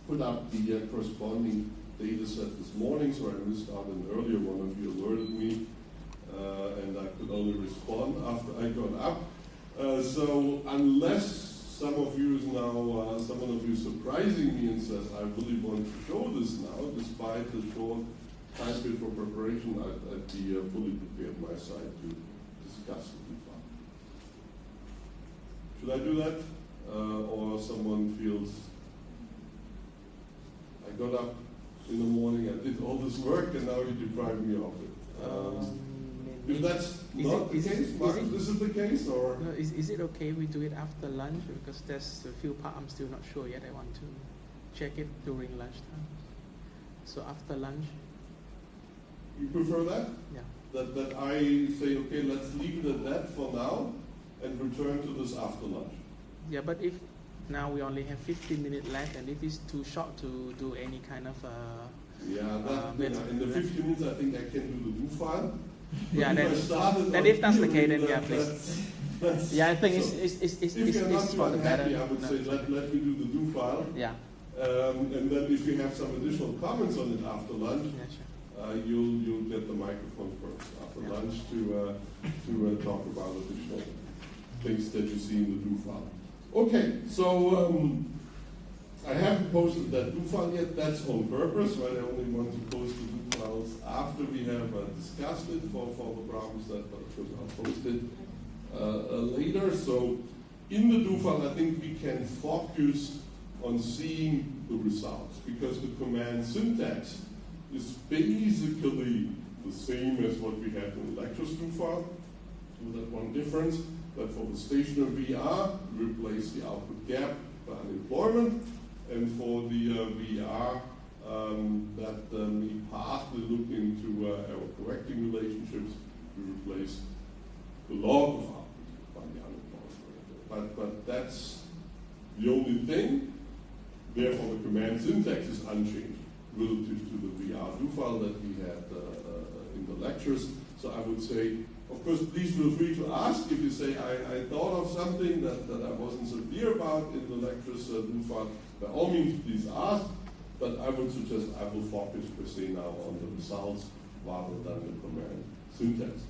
put up the corresponding data set this morning, so I missed out an earlier one of you alerted me, and I could only respond after I got up. So unless someone of you surprising me and says, I really want to show this now, despite the short time period for preparation, I'd be fully prepared my side to discuss it with you. Should I do that? Or someone feels, I got up in the morning, I did all this work, and now you deprive me of it. If that's not the case, Marcus, this is the case, or? No, is it okay we do it after lunch? Because there's a few parts I'm still not sure yet I want to. check it during lunchtime. So after lunch, You prefer that? yeah. That I say, okay, let's leave it at that for now and return to this after lunch. Yeah, but if now we only have 15 minutes left, and if it's too short to do any kind of In the 15 minutes, I think I can do the do file. yeah, But then if that's the case, then yeah, please. That's, Yeah, I think so if you're not it's too for the better. unhappy, I would say let me do the do file. Yeah, And then if you have some additional comments on it after lunch, yeah, sure. you'll get the microphone first after Yeah. lunch to talk about additional things that you see in the do file. Okay, so I haven't posted that do file yet. That's on purpose, right? I only want to post the do files after we have discussed it for the problems that, of course, I'll post it later. So in the do file, I think we can focus on seeing the results, because the command syntax is basically the same as what we had in the lectures do file, with that one difference, that for the stationary VR, we replace the output gap by unemployment, and for the VR, we partly look into our correcting relationships, we replace the log of output by the unemployment. But that's the only thing. Therefore, the command syntax is unchanged relative to the VR do file that we had in the lectures. So I would say, of course, please feel free to ask if you say, I thought of something that I wasn't so clear about in the lectures do file. By all means, please ask, but I would suggest I will focus per se now on the results rather than the command syntax.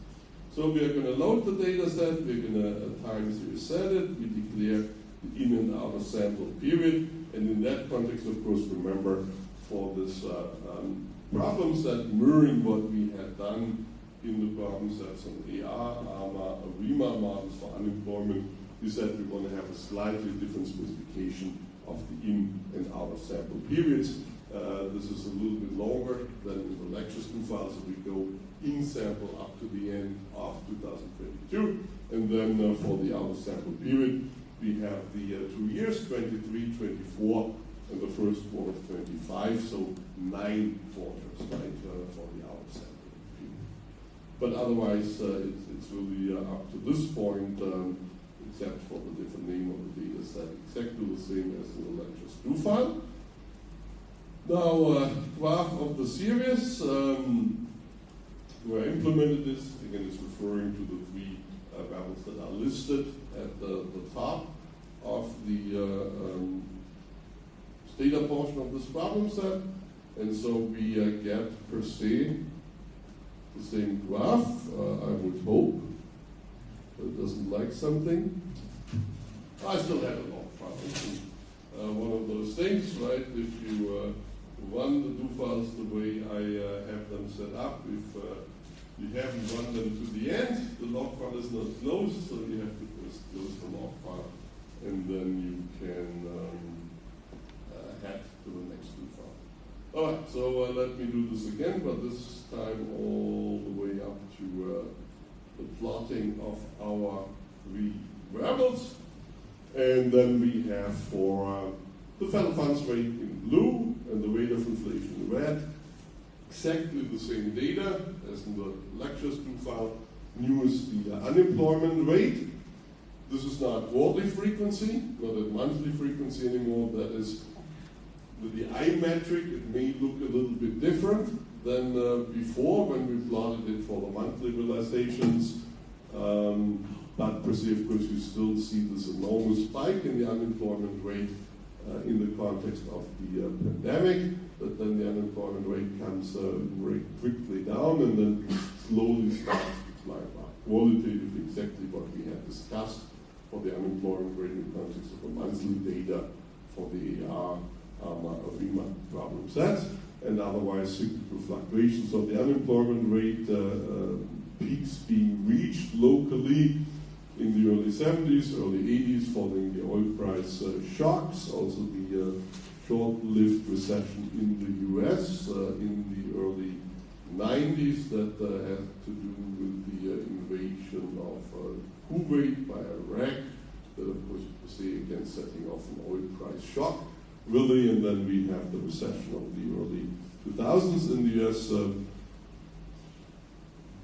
So we are going to load the data set, we're going to time series set it, we declare the in and outer sample period, and in that context, of course, remember for this problem set, mirroring what we had done in the problem sets on AR, ARMA, ARIMA models for unemployment, is that we want to have a slightly different specification of the in and outer sample periods. This is a little bit longer than in the lectures do file, so we go in sample up to the end of 2022, and then for the outer sample period, we have the 2 years, 23, 24, and the first one of 25, so 9 quarters, right, for the outer sample period. But otherwise, it's really up to this point, except for the different name of the data set, exactly the same as in the lectures do file. Now, graph of the series, where I implemented this, again, it's referring to the 3 values that are listed at the top of the data portion of this problem set. And so we get per se the same graph, I would hope. But it doesn't like something. I still have a log problem. One of those things, right? If you run the do files the way I have them set up, if you haven't run them to the end, the log file is not closed, so you have to first close the log file, and then you can head to the next do file. All right, so let me do this again, but this time all the way up to the plotting of our 3 variables. And then we have for the federal funds rate in blue and the rate of inflation in red, exactly the same data as in the lectures do file. New is the unemployment rate. This is not quarterly frequency, not a monthly frequency anymore. That is, with the I metric, it may look a little bit different than before when we plotted it for the monthly realizations. But per se, of course, you still see this enormous spike in the unemployment rate in the context of the pandemic. But then the unemployment rate comes very quickly down and then slowly starts to climb up. Qualitatively, exactly what we had discussed for the unemployment rate in the context of the monthly data for the AR, ARIMA problem sets, and otherwise cyclical fluctuations of the unemployment rate, peaks being reached locally in the early 70s, early 80s, following the oil price shocks, also the short-lived recession in the US in the early 90s that had to do with the invasion of Kuwait by Iraq, that of course, per se, again, setting off an oil price shock. really, and then we have the recession of the early 2000s in the US,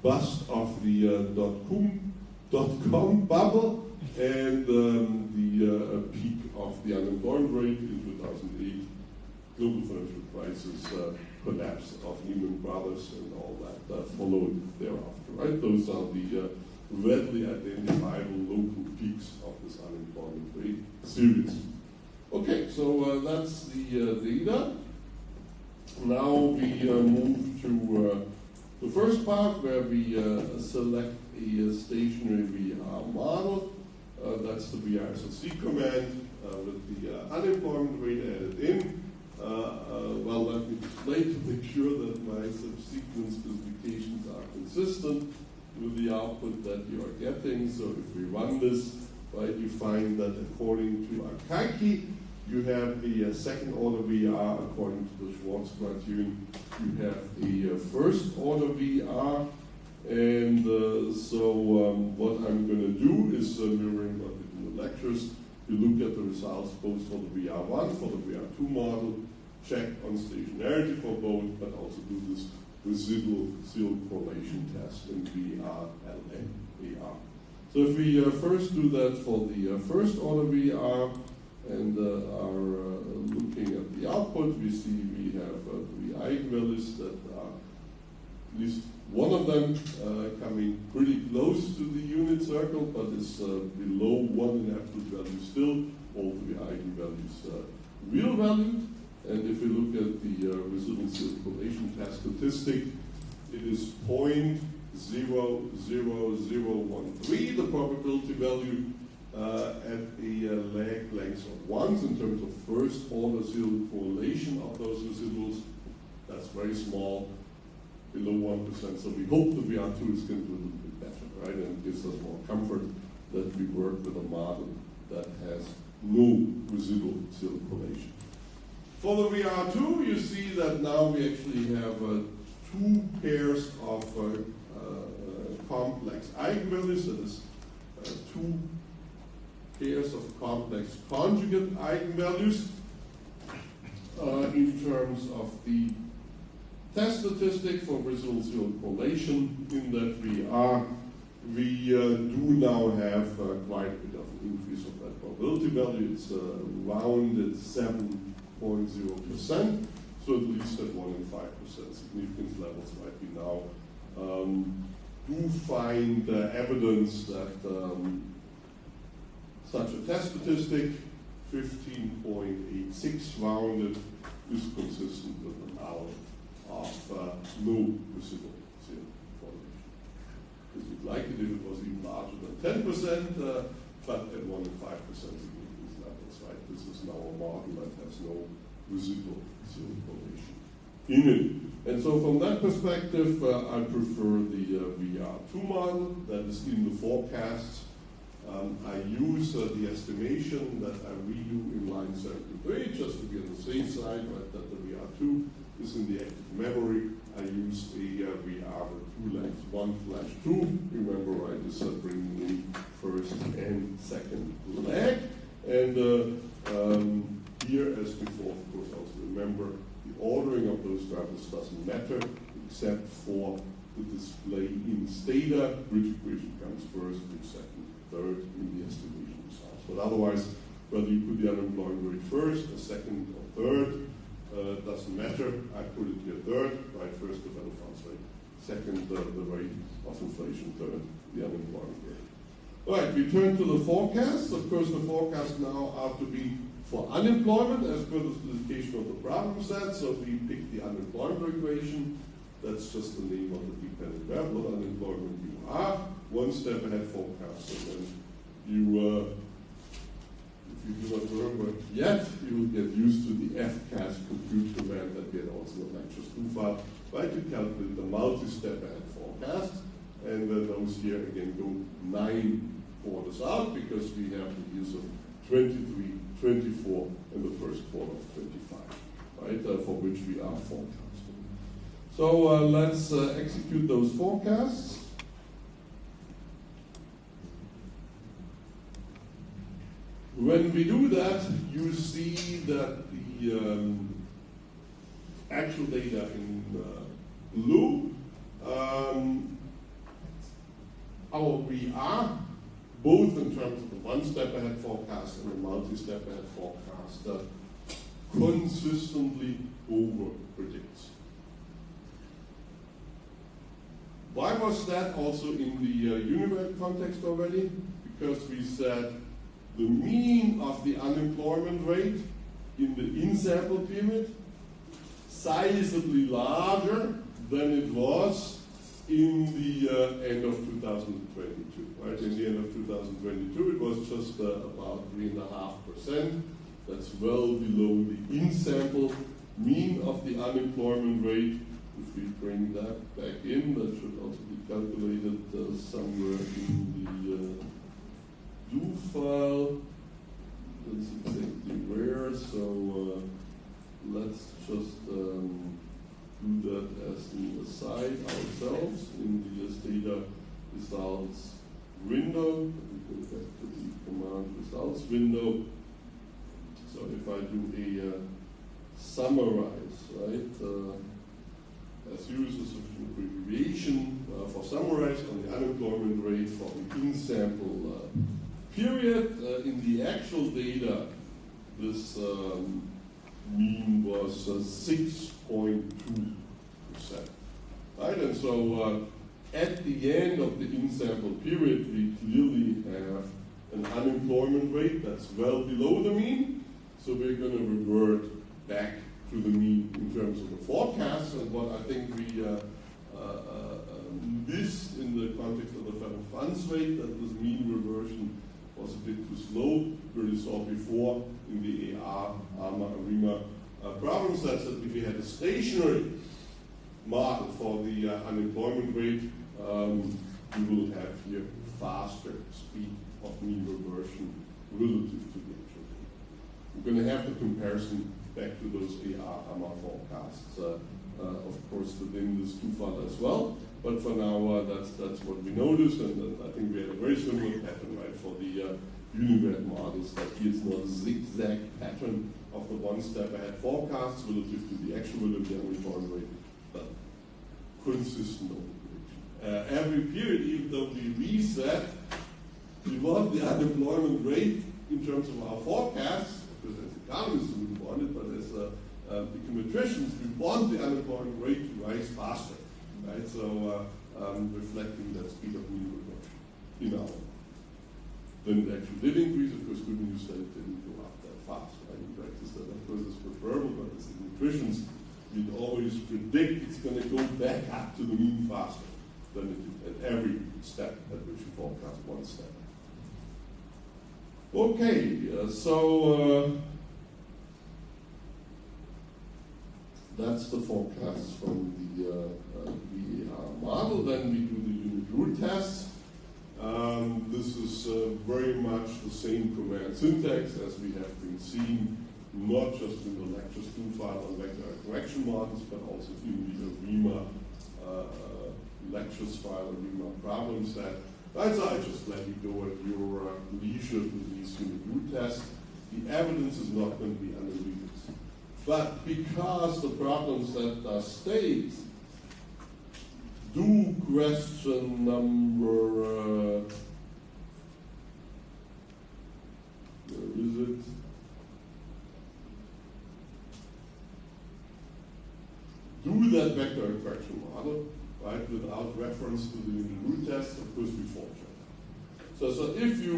bust of the dot-com bubble, and the peak of the unemployment rate in 2008, global financial crisis, collapse of Lehman Brothers, and all that followed thereafter. Right? Those are the readily identifiable local peaks of this unemployment rate series. Okay, so that's the data. Now we move to the first part where we select a stationary VR model. That's the VRSLC command with the unemployment rate added in. Well, let me display to make sure that my subsequent specifications are consistent with the output that you are getting. So if we run this, right, you find that according to Akaiki, you have the second order VR. According to the Schwartz criterion, you have the first order VR. And so what I'm going to do is mirroring what we do in the lectures. You look at the results both for the VR1, for the VR2 model, check on stationarity for both, but also do this residual seal correlation test in VR, LN, AR. So if we first do that for the first order VR and are looking at the output, we see we have three eigenvalues that are at least one of them coming pretty close to the unit circle, but is below 1 in absolute value still. All three eigenvalues real valued. And if we look at the residual seal correlation test statistic, it is 0.00013, the probability value at a lag length of 1 in terms of first order seal correlation of those residuals. That's very small, below 1%. So we hope the VR2 is going to do a little bit better, right? And gives us more comfort that we work with a model that has no residual seal correlation. For the VR2, you see that now we actually have two pairs of complex eigenvalues. That is two pairs of complex conjugate eigenvalues in terms of the test statistic for residual seal correlation in that we do now have quite a bit of an increase of that probability value. It's rounded 7.0%, so at least at 1 in 5% significance levels might be now do find evidence that such a test statistic, 15.86 rounded, is consistent with an hour of no residual seal correlation. Because we'd like it if it was even larger than 10%, but at 1 in 5% significance levels, right? This is now a model that has no residual seal correlation in it. And so from that perspective, I prefer the VR2 model that is in the forecasts. I use the estimation that I redo in line 73, just to be on the safe side, right, that the VR2 is in the active memory. I use a VR with 2 legs, 1/2. Remember, right, this is bringing in first and second leg. And here, as before, of course, also remember the ordering of those drivers doesn't matter except for the display in stata, which equation comes first, which second, third in the estimation results. But otherwise, whether you put the unemployment rate first, a second, or third, doesn't matter. I put it here third, right? First, the federal funds rate. Second, the rate of inflation. Third, the unemployment rate. All right, we turn to the forecasts. Of course, the forecasts now are to be for unemployment as per the specification of the problem set. So we pick the unemployment equation. That's just the name of the dependent variable of unemployment you are. One step ahead forecast. And then you, if you do not remember yet, you will get used to the FCAS compute command that we had also in lectures 2 file, right? To calculate the multi-step ahead forecast. And those here again go 9 quarters out because we have the use of 23, 24, and the first quarter of 25, right? For which we are forecasting. So let's execute those forecasts. When we do that, you see that the the actual data in blue, we are both in terms of the one-step ahead forecast and the multi-step ahead forecast that consistently over-predicts. Why was that also in the Univet context already? Because we said the mean of the unemployment rate in the in-sample period sizably larger than it was in the end of 2022. Right? In the end of 2022, it was just about 3.5%. That's well below the in-sample mean of the unemployment rate. If we bring that back in, that should also be calculated somewhere in the do file. That's exactly where. So let's just do that as an aside ourselves in the data results window. We go back to the command results window. So if I do a summarize, right? As usual, sufficient abbreviation for summarize on the unemployment rate for the in-sample period. In the actual data, this mean was 6.2%. Right? And so at the end of the in-sample period, we clearly have an unemployment rate that's well below the mean. So we're going to revert back to the mean in terms of the forecast. And what I think we missed in the context of the federal funds rate, that this mean reversion was a bit too slow. We already saw before in the ARMA problem sets that if we had a stationary model for the unemployment rate, we will have here faster speed of mean reversion relative to the actual data. We're going to have the comparison back to those ARMA forecasts, of course, within this two-file as well. But for now, that's what we noticed, and I think we had a very similar pattern, right, for the Univet models. That here's not a zigzag pattern of the one-step ahead forecasts relative to the actual unemployment rate, but consistent over prediction. Every period, even though we reset, we want the unemployment rate in terms of our forecasts, because as economists we want it, but as econometricians, we want the unemployment rate to rise faster. Right, so reflecting that speed of mean reversion. You know, then it actually did increase. Of course, good news that it didn't go up that fast. Right? In practice, that of course is preferable, but as nutritionists, we'd always predict it's going to go back up to the mean faster than it did at every step at which you forecast one step. Okay, so that's the forecast from the VAR model. Then we do the unit root test. This is very much the same command syntax as we have been seeing, not just in the lectures 2 file on vector correction models, but also in the ARIMA lectures file, ARIMA problem set. Right, so I just let you go at your leisure with these unit root tests. The evidence is not going to be analytic. But because the problem set does state, do question number, where is it? Do that vector correction model, right, without reference to the unit root test, of course we forfeit. So if you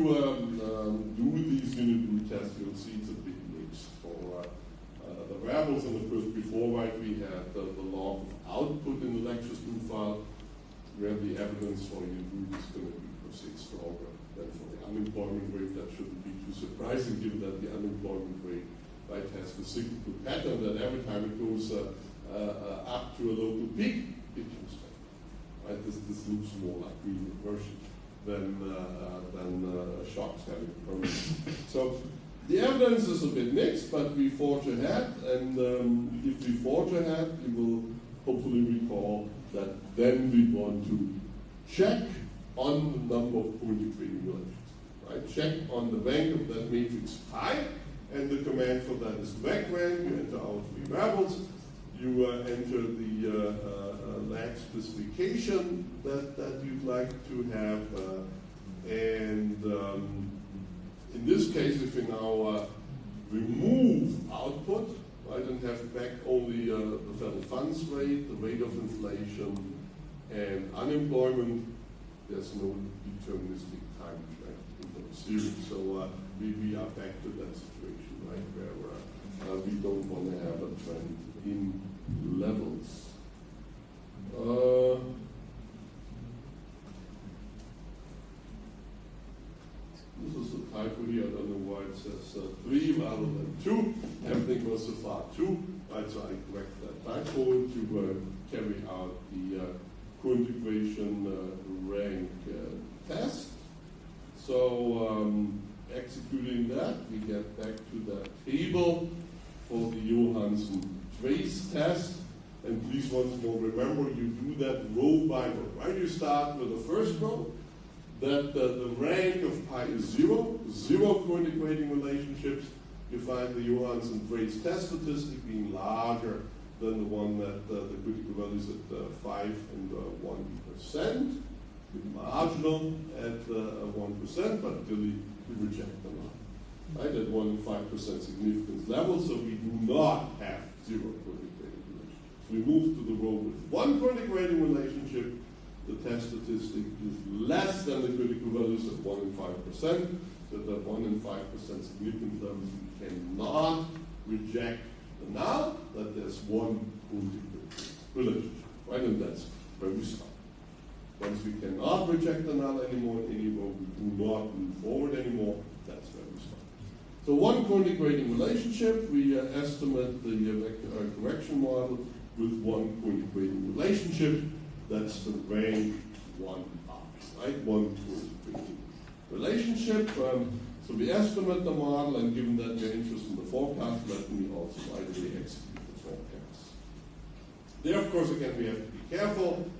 do these unit root tests, you'll see it's a big mix for the variables. And of course, before, right, we had the log of output in the lectures 2 file, where the evidence for unit root is going to be per se stronger than for the unemployment rate. That shouldn't be too surprising, given that the unemployment rate, right, has the cyclical pattern that every time it goes up to a local peak, it comes back. Right? This looks more like mean reversion than shocks having permanent. So the evidence is a bit mixed, but we forge ahead, and if we forge ahead, you will hopefully recall that then we want to check on the number of point equating relations. Right? Check on the rank of that matrix pi, and the command for that is vecran. You enter our three variables. You enter the lag specification that you'd like to have, and in this case, if we now remove output, right, and have back only the federal funds rate, the rate of inflation, and unemployment, there's no deterministic time track in those series. So we are back to that situation, right, where we don't want to have a trend in levels. This is a typo here. I don't know why it says 3 rather than 2. Everything was so far 2, right? So I correct that typo to carry out the co-integration rank test. So executing that, we get back to that table for the Johansson trace test. And please once more remember, you do that row by row, right? You start with the first row, that the rank of pi is 0, 0 co-integrating relationships. You find the Johansson trace test statistic being larger than the one that the critical value is at 5 and 1%. Marginal at 1%, but clearly we reject them all. Right, at 1 and 5% significance level, so we do not have 0 co-integrating relationships. We move to the row with 1 co-integrating relationship. The test statistic is less than the critical values at 1 and 5%, so that 1 and 5% significance levels we cannot reject the null, that there's 1 co-integrating relationship, right? And that's where we start. Once we cannot reject the null anymore in any row, we do not move forward anymore, that's where we start. So 1 co-integrating relationship, we estimate the vector correction model with 1 co-integrating relationship. That's the rank 1 up, right? 1 co-integrating relationship. So we estimate the model, and given that we're interested in the forecast, let me also rightly execute the forecast. There, of course, again, we have to be careful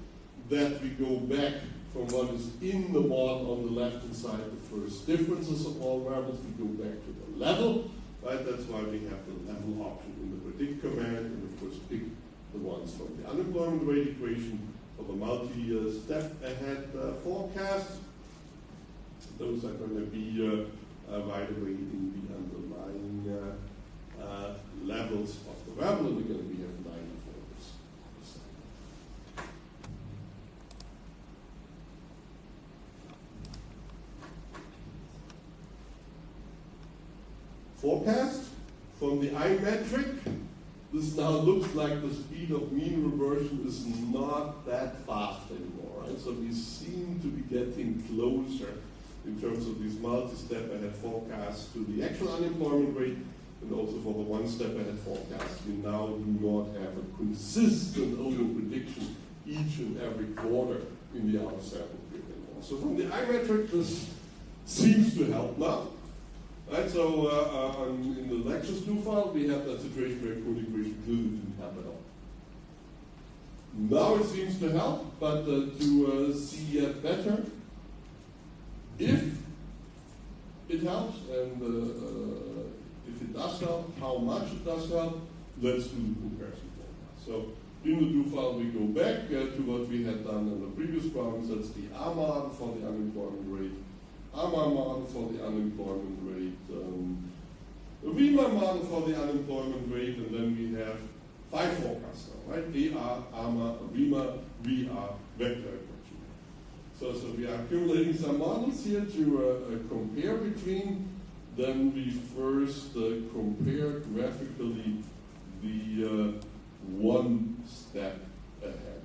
that we go back from what is in the model on the left-hand side, the first differences of all variables. We go back to the level, right? That's why we have the level option in the predict command, and of course pick the ones from the unemployment rate equation for the multi-step ahead forecast. Those are going to be right away in the underlying levels of the variable, and we're going to be have 9 for this. Forecast from the I metric. This now looks like the speed of mean reversion is not that fast anymore, right? So we seem to be getting closer in terms of these multi-step ahead forecasts to the actual unemployment rate, and also for the one-step ahead forecast. We now do not have a consistent over-prediction each and every quarter in the outer sample period anymore. So from the I metric, this seems to help now. Right, so in the lectures 2 file, we have that situation where co-integration clearly didn't help at all. Now it seems to help, but to see yet better, if it helps, and if it does help, how much it does help, let's do the comparison forecast. So in the 2 file, we go back to what we had done in the previous problems. That's the R model for the unemployment rate, AMA model for the unemployment rate, the REMA model for the unemployment rate, and then we have 5 forecasts now, right? AR, AMA, REMA, VR, vector equation. So we are accumulating some models here to compare between. Then we first compare graphically the one step ahead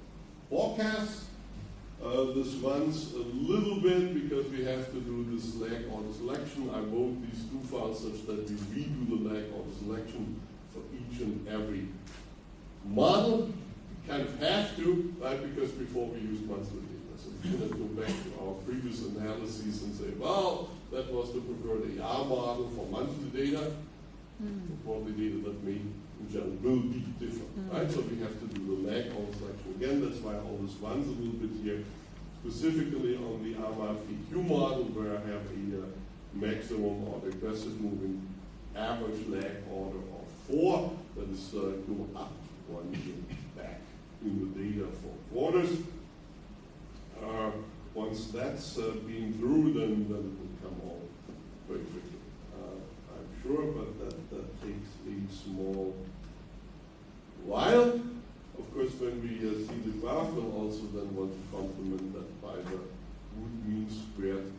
forecast. This runs a little bit because we have to do this lag auto selection. I wrote these 2 files such that we redo the lag auto selection for each and every model. We kind of have to, right? Because before we used monthly data. So we cannot go back to our previous analyses and say, well, that was the preferred AR model for monthly data. For quarterly data, that may in general will be different, right? So we have to do the lag auto selection again. That's why all this runs a little bit here, specifically on the AMA PQ model, where I have a maximum or regressive moving average lag order of 4. That is go up 1 year back in the data for quarters. Once that's been through, then it will come all very quickly. I'm sure, but that takes a small while. Of course, when we see the graph, we'll also then want to complement that by the root mean squared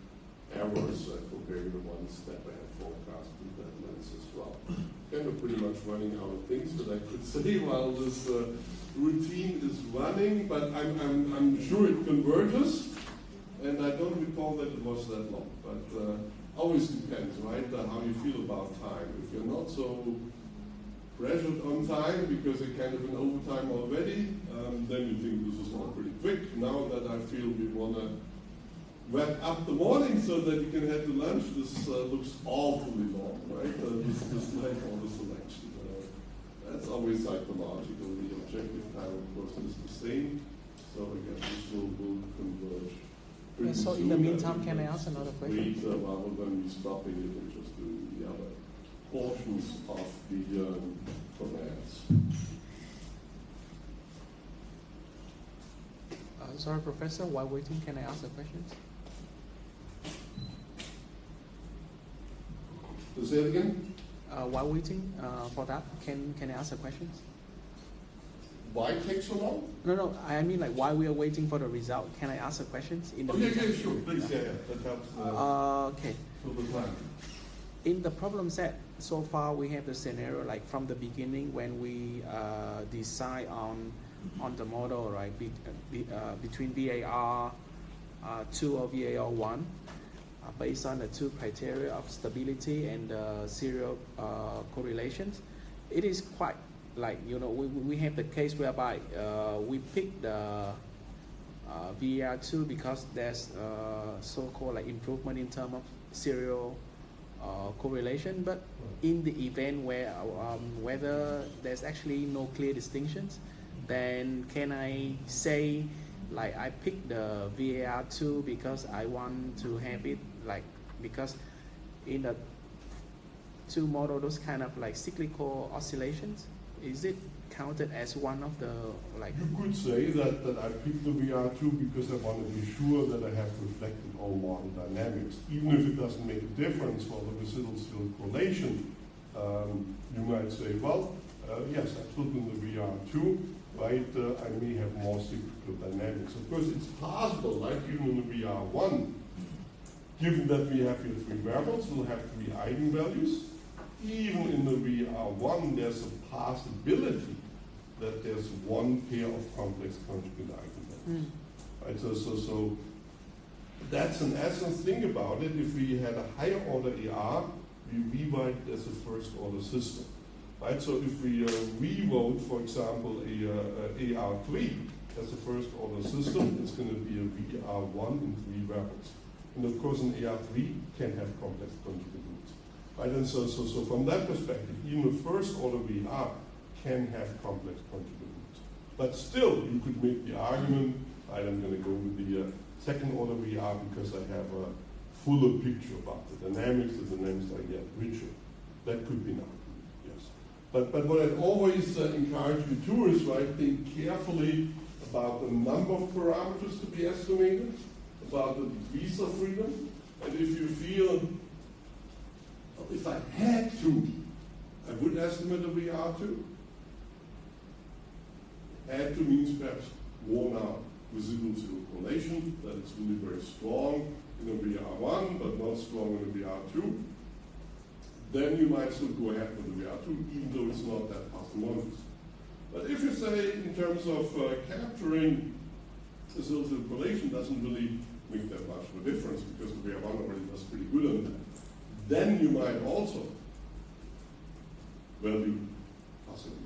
errors comparing the one step ahead forecast with that lens as well. Kind of pretty much running out of things that I could say while this routine is running, but I'm sure it converges, and I don't recall that it was that long, but always depends, right, how you feel about time. If you're not so pressured on time because you're kind of in overtime already, then you think this is all pretty quick. Now that I feel we want to wrap up the morning so that you can head to lunch, this looks awfully long, right? This like all the selection. That's always psychological. The objective time, of course, is the same. So I guess this will converge. Yeah, so in the meantime, can I ask another question? Wait rather than we stopping it and just doing the other portions of the commands. Sorry, Professor, while waiting, can I ask a question? Say it again? While waiting for that, can I ask a question? Why take so long? No, I mean like while we are waiting for the result, can I ask a question? In the meantime? Sure, please, that helps. Okay. For the plan. In the problem set, so far we have the scenario like from the beginning when we decide on the model, right, between VAR 2 or VAR 1, based on the two criteria of stability and serial correlations. It is quite like, we have the case whereby we pick the VAR 2 because there's so-called like improvement in terms of serial correlation, but in the event where whether there's actually no clear distinctions, then can I say like I pick the VAR 2 because I want to have it like, because in the two model those kind of like cyclical oscillations, is it counted as one of the like? You could say that I picked the VR2 because I want to be sure that I have reflected all model dynamics. Even if it doesn't make a difference for the residual still correlation, you might say, well, yes, I put in the VR2, right, I may have more cyclical dynamics. Of course, it's possible, like even in the VR1, given that we have here 3 variables, we'll have 3 eigenvalues. Even in the VR1, there's a possibility that there's one pair of complex conjugate eigenvalues. Right, so that's an essence. Think about it. If we had a higher order AR, we rewrite it as a first order system. Right, so if we rewrote, for example, a AR3 as a first order system, it's going to be a VR1 in 3 variables. And of course, an AR3 can have complex conjugate roots. Right, and so from that perspective, even a first order VR can have complex conjugate roots. But still, you could make the argument, right, I'm going to go with the second order VR because I have a fuller picture about the dynamics are yet richer. That could be an argument, yes. But what I'd always encourage you to is, right, think carefully about the number of parameters to be estimated, about the degrees of freedom, and if you feel, well, if I had to, I would estimate a VR2. Had to means perhaps worn out residual correlation, that it's really very strong in a VR1, but not strong in a VR2. Then you might still go ahead with the VR2, even though it's not that parsimonious. But if you say in terms of capturing residual correlation doesn't really make that much of a difference because the VR1 already does pretty good on that, then you might also value parsimony.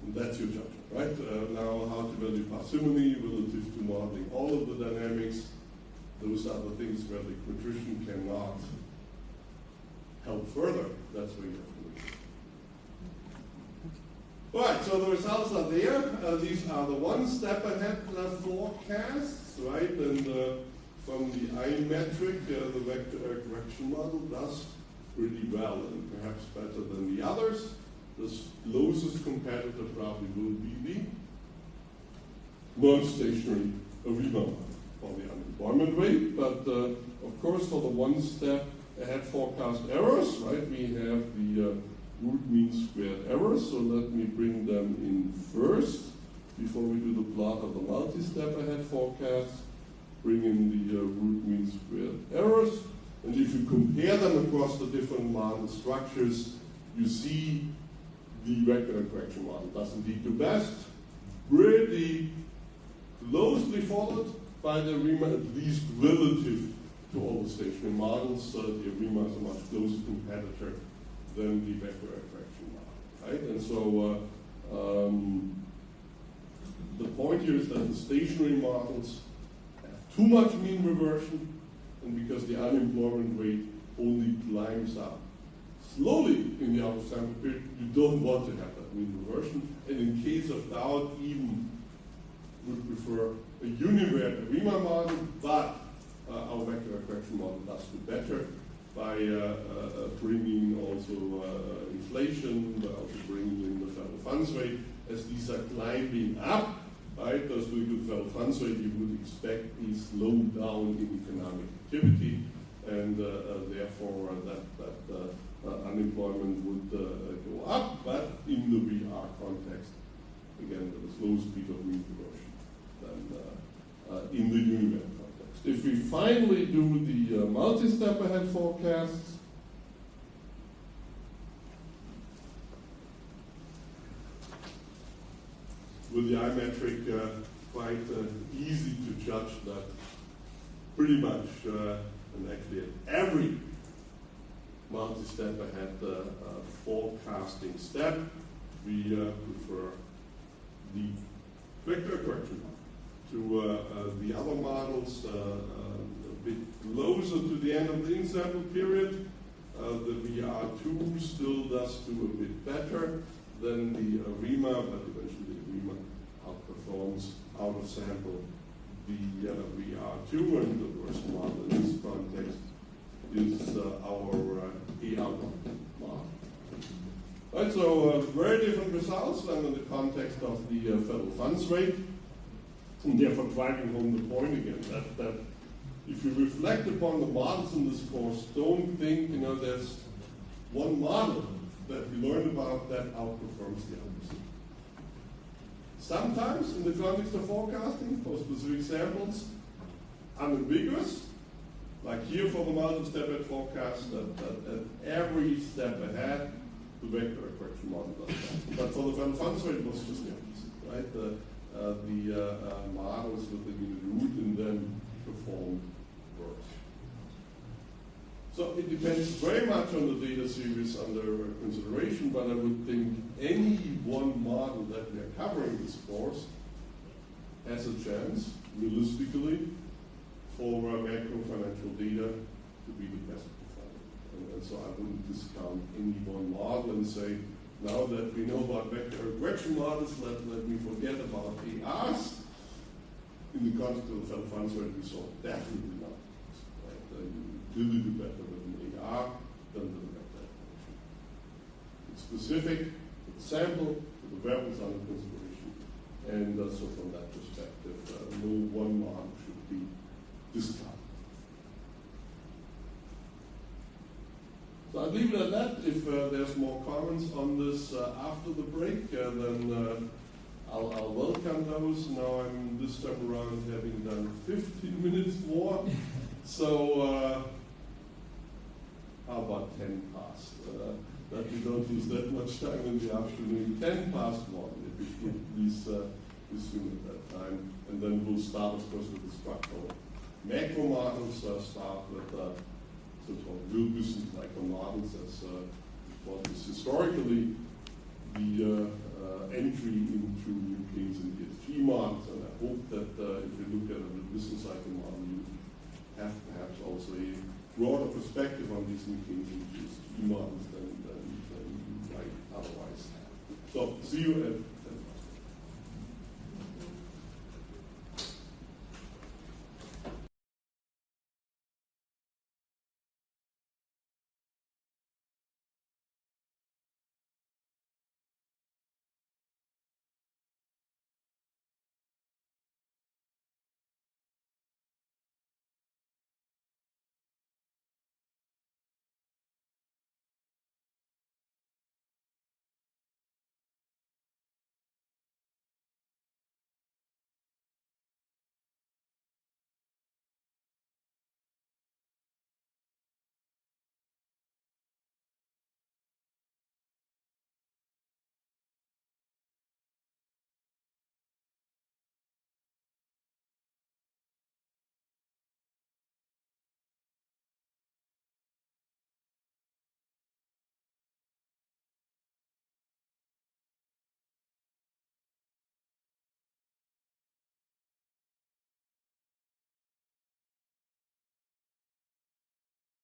And that's your judgment, right? Now, how to value parsimony relative to modeling all of the dynamics, those are the things where the quadrition cannot help further. That's where you have to look. All right, so the results are there. These are the one step ahead forecasts, right? And from the I metric, the vector correction model does pretty well and perhaps better than the others. The closest competitor probably will be the non-stationary ARIMA model for the unemployment rate, but of course for the one step ahead forecast errors, right, we have the root mean squared errors, so let me bring them in first before we do the plot of the multi-step ahead forecast. Bring in the root mean squared errors, and if you compare them across the different model structures, you see the vector and correction model does indeed do best, pretty closely followed by the ARIMA, at least relative to all the stationary models. The ARIMA is a much closer competitor than the vector and correction model, right? And so the point here is that the stationary models have too much mean reversion, and because the unemployment rate only climbs up slowly in the outer sample period, you don't want to have that mean reversion. And in case of doubt, even would prefer a univariate ARIMA model, but our vector correction model does do better by bringing also inflation, by also bringing in the federal funds rate. As these are climbing up, right, those with the federal funds rate, you would expect a slowdown in economic activity, and therefore that unemployment would go up, but in the VR context, again, with a slow speed of mean reversion than in the univariate context. If we finally do the multi-step ahead forecasts, with the iMetric, quite easy to judge that pretty much, and actually at every multi-step ahead forecasting step, we prefer the vector correction to the other models, a bit closer to the end of the in-sample period. The VR2 still does do a bit better than the ARIMA, but eventually the ARIMA outperforms out of sample the VR2, and the worst model in this context is our AR model. Right, so very different results than in the context of the federal funds rate, and therefore driving home the point again that if you reflect upon the models in this course, don't think there's one model that we learned about that outperforms the others. Sometimes, in the context of forecasting, for specific samples, unambiguous, like here for the multi-step ahead forecast, that at every step ahead, the vector correction model does that. But for the federal funds rate, it was just the opposite, right? The models with the unit root and then performed worse. So it depends very much on the data series under consideration, but I would think any one model that we are covering this course has a chance, realistically, for macro financial data to be the best performer. And so I wouldn't discount any one model and say, now that we know about vector correction models, let me forget about ARs. In the context of the federal funds rate, we saw definitely not. Right? You really do better with an AR than with a vector correction. It's specific to the sample, to the variables under consideration, and so from that perspective, no one model should be discount. So I'll leave it at that. If there's more comments on this after the break, then I'll welcome those. Now I'm this time around having done 15 minutes more. So how about 10 past? That we don't use that much time in the afternoon. 10 past 1, if we could please resume at that time. And then we'll start, of course, with the structural macro models, start with so-called Wilbussen macro models, as what is historically the entry into new case and DSGE models. And I hope that if you look at a Wilbussen cycle model, you have perhaps also a broader perspective on these new case and DSGE models than you might otherwise have. So see you at